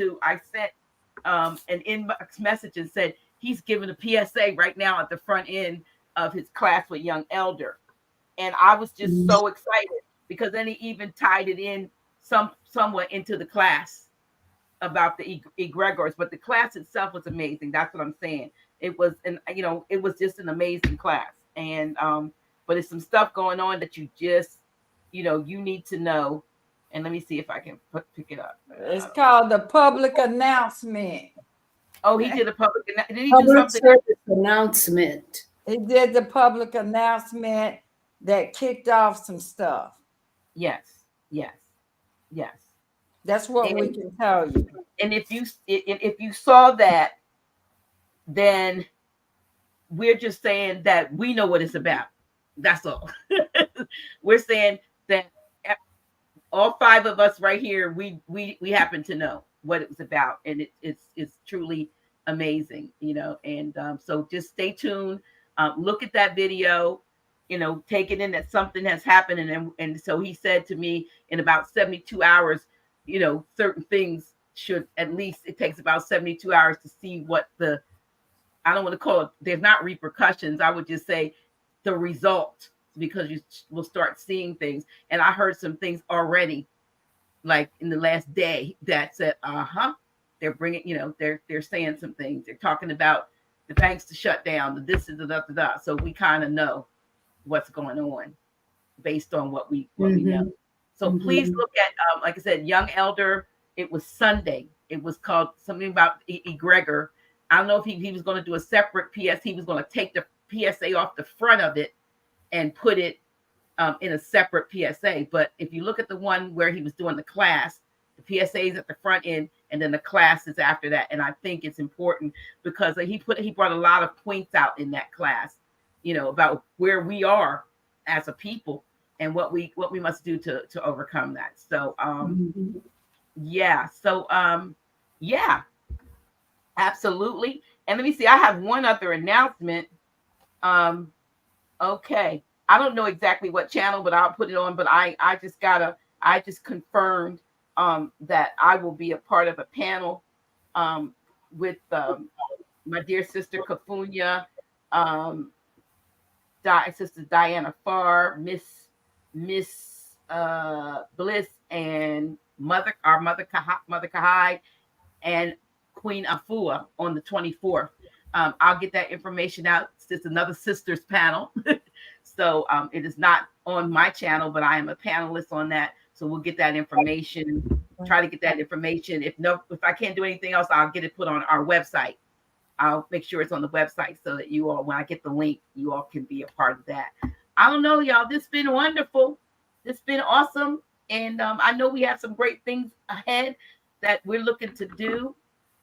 an inbox message and said he's giving a PSA right now at the front end of his class with Young Elder. And I was just so excited because then he even tied it in somewhat into the class about the egregores, but the class itself was amazing. That's what I'm saying. It was it was just an amazing class. And but it's some stuff going on that you just you need to know. And let me see if I can pick it up. It's called the public announcement. Oh, he did a public. Did he public do something? service announcement. He did the public announcement that kicked off some stuff. Yes. That's what we can tell you. And if you saw that, then we're just saying that we know what it's about. That's all. We're saying that all five of us right here, we happen to know what it was about, and it's truly amazing, And so just stay tuned. Look at that video. Take it in that something has happened, and so he said to me in about 72 hours. Certain things should at least it takes about 72 hours to see what I don't want to call it. There's not repercussions. I would just say the result, because you will start seeing things. And I heard some things already, like in the last day, that said, they're bringing, they're saying some things. They're talking about the banks to shut down, the this is the da. So we kind of know what's going on based on what we know. So please look at, like I said, Young Elder. It was Sunday. It was called something about egregor. I don't know if he was going to do a separate PS. He was going to take the PSA off the front of it and put it in a separate PSA. But if you look at the one where he was doing the class, the PSA is at the front end, and then the class is after that. And I think it's important because he brought a lot of points out in that class, about where we are as a people and what we must do to overcome that. So yeah. So yeah, absolutely. And let me see, I have one other announcement. Okay. I don't know exactly what channel, but I'll put it on. But I just confirmed that I will be a part of a panel with my dear sister Kafunya, Sister Diana Farr, Miss Bliss, and our mother Kahai, and Queen Afua on the 24th. I'll get that information out. It's another sisters panel. So it is not on my channel, but I am a panelist on that. So we'll get that information, try to get that information. If I can't do anything else, I'll get it put on our website. I'll make sure it's on the website so that you all, when I get the link, you all can be a part of that. I don't know, y'all. This has been wonderful. This has been awesome. And I know we have some great things ahead that we're looking to do.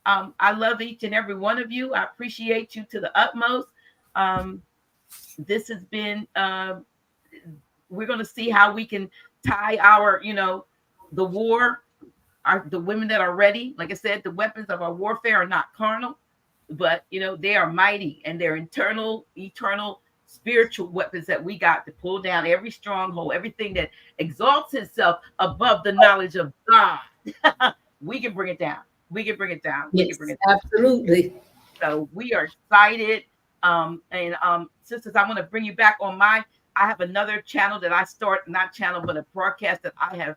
I love each and every one of you. I appreciate you to the utmost. This has been, we're going to see how we can tie our, the war, the women that are ready. Like I said, the weapons of our warfare are not carnal, but, they are mighty, and they're eternal, spiritual weapons that we got to pull down every stronghold, everything that exalts itself above the knowledge of God. We can bring it down. We can bring it down. We can bring it down. Absolutely. So we are excited. Sisters, I want to bring you back on I have another channel that I but a broadcast that I have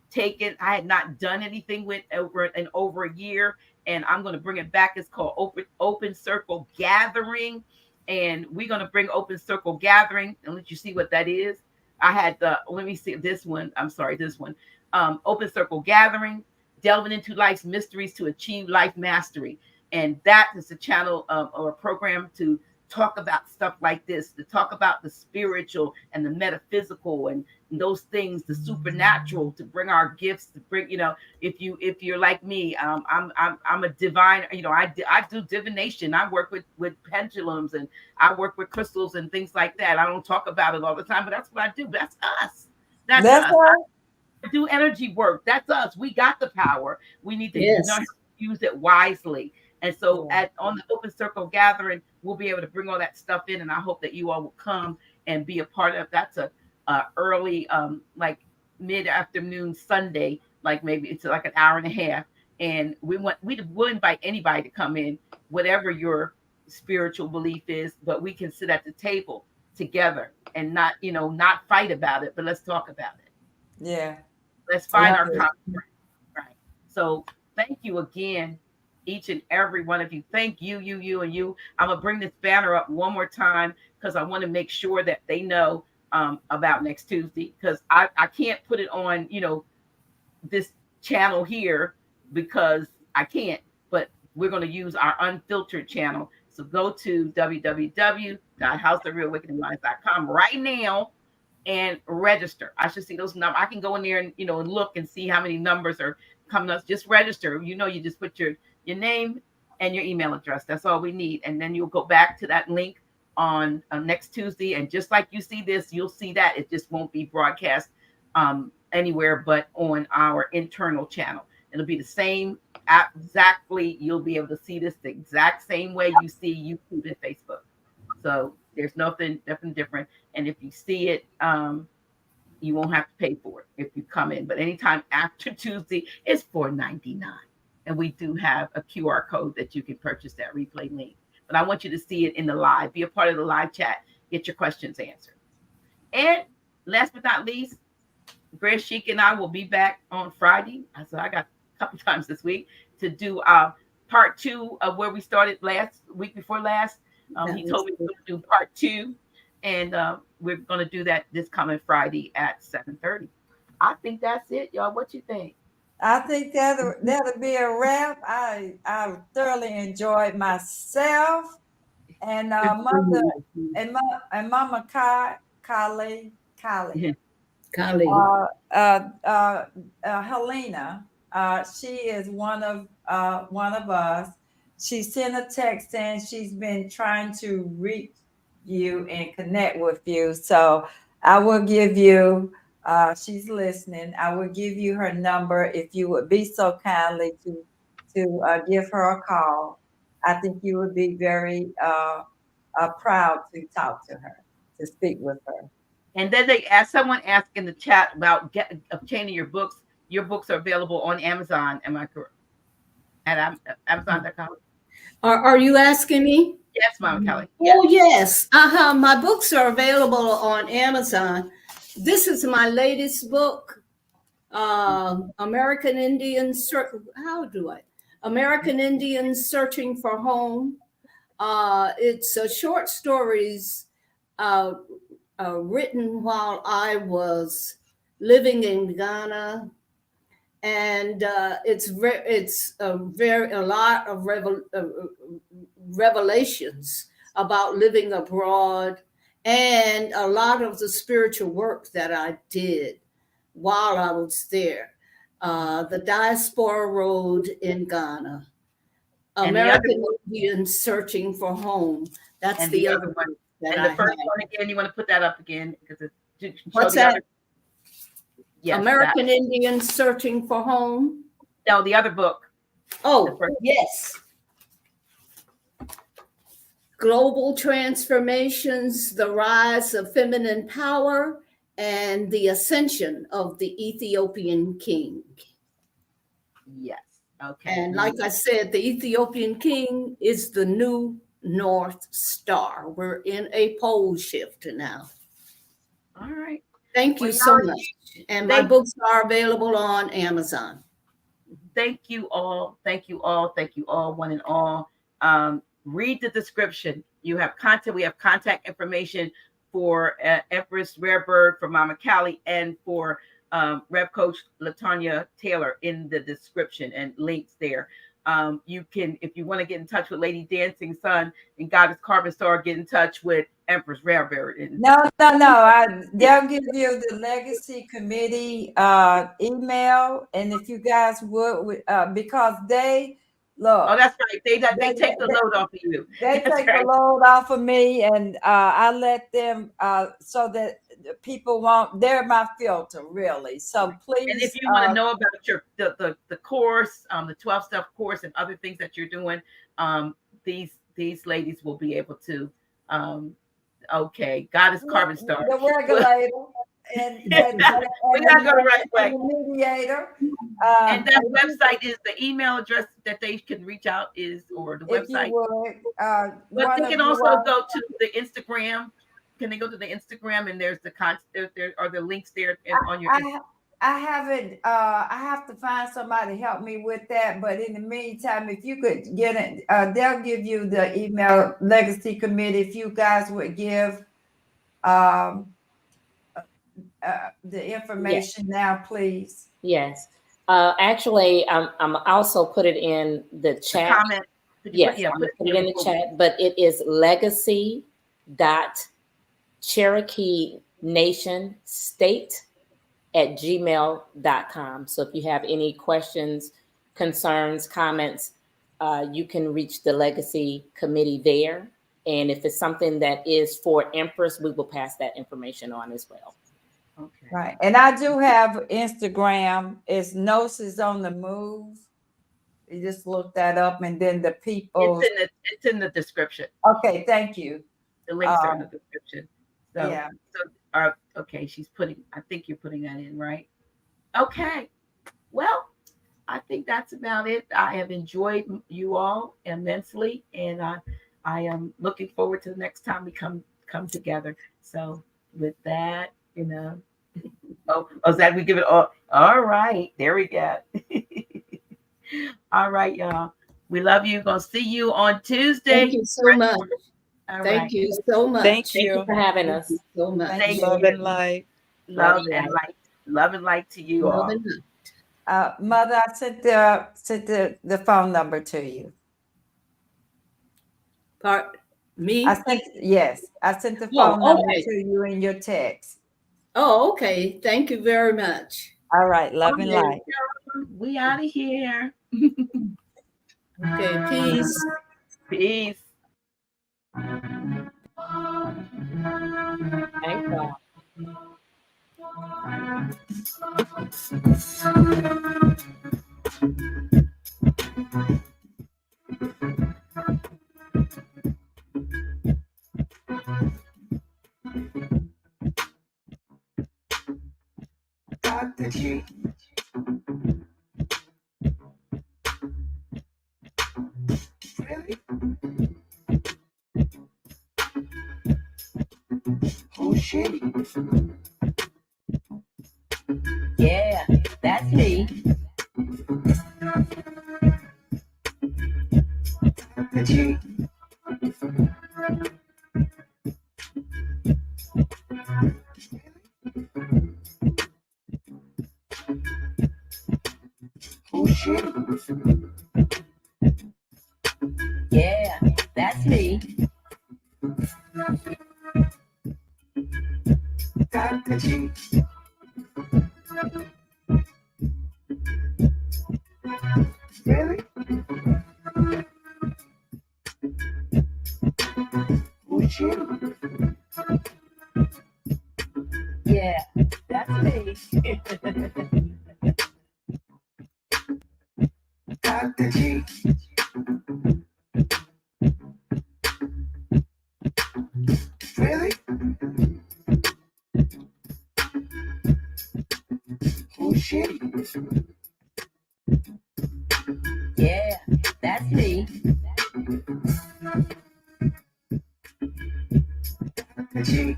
taken. I had not done anything with over a year, and I'm going to bring it back. It's called Open Circle Gathering, and we're going to bring Open Circle Gathering and let you see what that is. I had let me see this one. I'm sorry, this one. Open Circle Gathering, delving into life's mysteries to achieve life mastery. And that is a channel or a program to talk about stuff like this, to talk about the spiritual and the metaphysical and those things, the supernatural, to bring our gifts, to bring, if you're like me, I'm a divine, I do divination. I work with pendulums, and I work with crystals and things like that. I don't talk about it all the time, but that's what I do. That's us. That's us. I do energy work. That's us. We got the power. We need to use it wisely. And so on the Open Circle Gathering, we'll be able to bring all that stuff in. And I hope that you all will come and be a part of. That's a early, like mid-afternoon Sunday, like maybe it's like an hour and a half. And we will invite anybody to come in, whatever your spiritual belief is, but we can sit at the table together and not fight about it, but let's talk about it. Yeah. Let's find our common ground. Right. So thank you again, each and every one of you. Thank you, you, and you. I'm going to bring this banner up one more time because I want to make sure that they know about next Tuesday, because I can't put it on, this channel here because I can't, but we're going to use our unfiltered channel. So go to www.houseofrealawakeningminds.com right now and register. I should see those numbers. I can go in there and and look and see how many numbers are coming up. Just register. You just put your name and your email address. That's all we need. And then you'll go back to that link on next Tuesday. And just like you see this, you'll see that it just won't be broadcast anywhere but on our internal channel. It'll be the same exactly. You'll be able to see this the exact same way you see YouTube and Facebook. So there's nothing different. And if you see it, you won't have to pay for it if you come in. But anytime after Tuesday, it's $4.99. And we do have a QR code that you can purchase that replay link. But I want you to see it in the live. Be a part of the live chat. Get your questions answered. And last but not least, Greg Sheik and I will be back on Friday. So I got a couple times this week to do part 2 of where we started week before last. He told me to do part 2, and we're going to do that this coming Friday at 7:30. I think that's it, y'all. What you think? I think that'll be a wrap. I thoroughly enjoyed myself, and Mama Kali Cali. Kali. Helena, she is one of us. She sent a text saying she's been trying to reach you and connect with you. So I will give you. She's listening. I will give you her number if you would be so kindly to give her a call. I think you would be very proud to talk to her, to speak with her. And then someone asked in the chat about obtaining your books. Your books are available on Amazon. Am I correct? At Amazon.com. Are you asking me? Yes, Mama Kelly. Oh, yes. My books are available on Amazon. This is my latest book, American Indians Searching for Home. It's short stories written while I was living in Ghana, and it's a lot of revelations about living abroad, and a lot of the spiritual work that I did while I was there. The Diaspora Road in Ghana, American Indians Searching for Home. That's the other one. And the first one again, you want to put that up again because what's that? Yes, American Indians Searching for Home. No, the other book. Oh, yes. Global Transformations, the Rise of Feminine Power, and the Ascension of the Ethiopian King. Yes. Okay. And like I said, the Ethiopian King is the new North Star. We're in a pole shift now. All right. Thank you so much. And my books are available on Amazon. Thank you all. Thank you all. Thank you all, one and all. Read the description. You have content. We have contact information for Empress Rarebird, for Mama Cali, and for Rev Coach LaTonia Taylor in the description and links there. You can, if you want to get in touch with Lady Dancing Sun and Goddess Carbon Star, get in touch with Empress Rarebird. No. They'll give you the Legacy Committee email, and if you guys would, because they look. Oh, that's right. They take the load off of you. They take the load off of me, and I let them so that people won't. They're my filter, really. So please. And if you want to know about your the course, the 12-step course, and other things that you're doing, these ladies will be able to. Okay, Goddess Carbon Star, the regulator, and we're not going the right way. The mediator. And that website is the email address that they can reach out or the website. But they can also go to the Instagram. Can they go to the Instagram and there's the there are the links there on your. I haven't. I have to find somebody to help me with that. But in the meantime, if you could get it, they'll give you the email Legacy Committee. If you guys would give the information now, please. Yes. Actually, I'm also put it in the chat. Comment. Yes, put it in the chat. But it is legacy.CherokeeNationState@gmail.com. So if you have any questions, concerns, comments, you can reach the Legacy Committee there. And if it's something that is for Empress, we will pass that information on as well. Okay. Right. And I do have Instagram. It's Gnosis on the Move. You just look that up, and then the people. It's in the description. Okay, thank you. The links are in the description. So, yeah. Okay, I think you're putting that in, right? Okay. Well, I think that's about it. I have enjoyed you all immensely, and I am looking forward to the next time we come together. So with that, that we give it all right, there we go. All right, y'all, we love you. Gonna see you on Tuesday. Thank you so much. Thank you so much. Thank you for having us so much. Love and light. Love and light to you all. Mother, I sent the phone number to you. Me? I sent the phone number to you in your text. Oh, okay. Thank you very much. All right, love and Okay, light. we out of here. Okay, peace. Peace. Thank you. Dr. G. Really? Who's she? Yeah, that's me. Dr. G. Who's she? Yeah, that's me. Dr. G. Really? Who's she? Yeah, that's me. Dr. G. Really? Who's she? Yeah, that's me. Dr. G.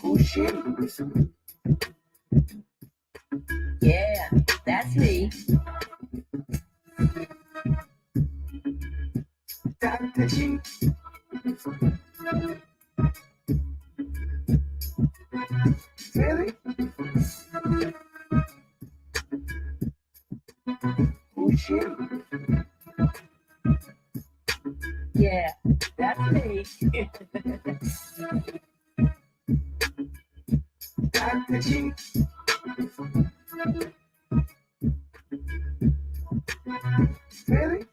Who's she? Yeah, that's me. Dr. G. Really? Who's she? Yeah, that's me. Dr. G. Really?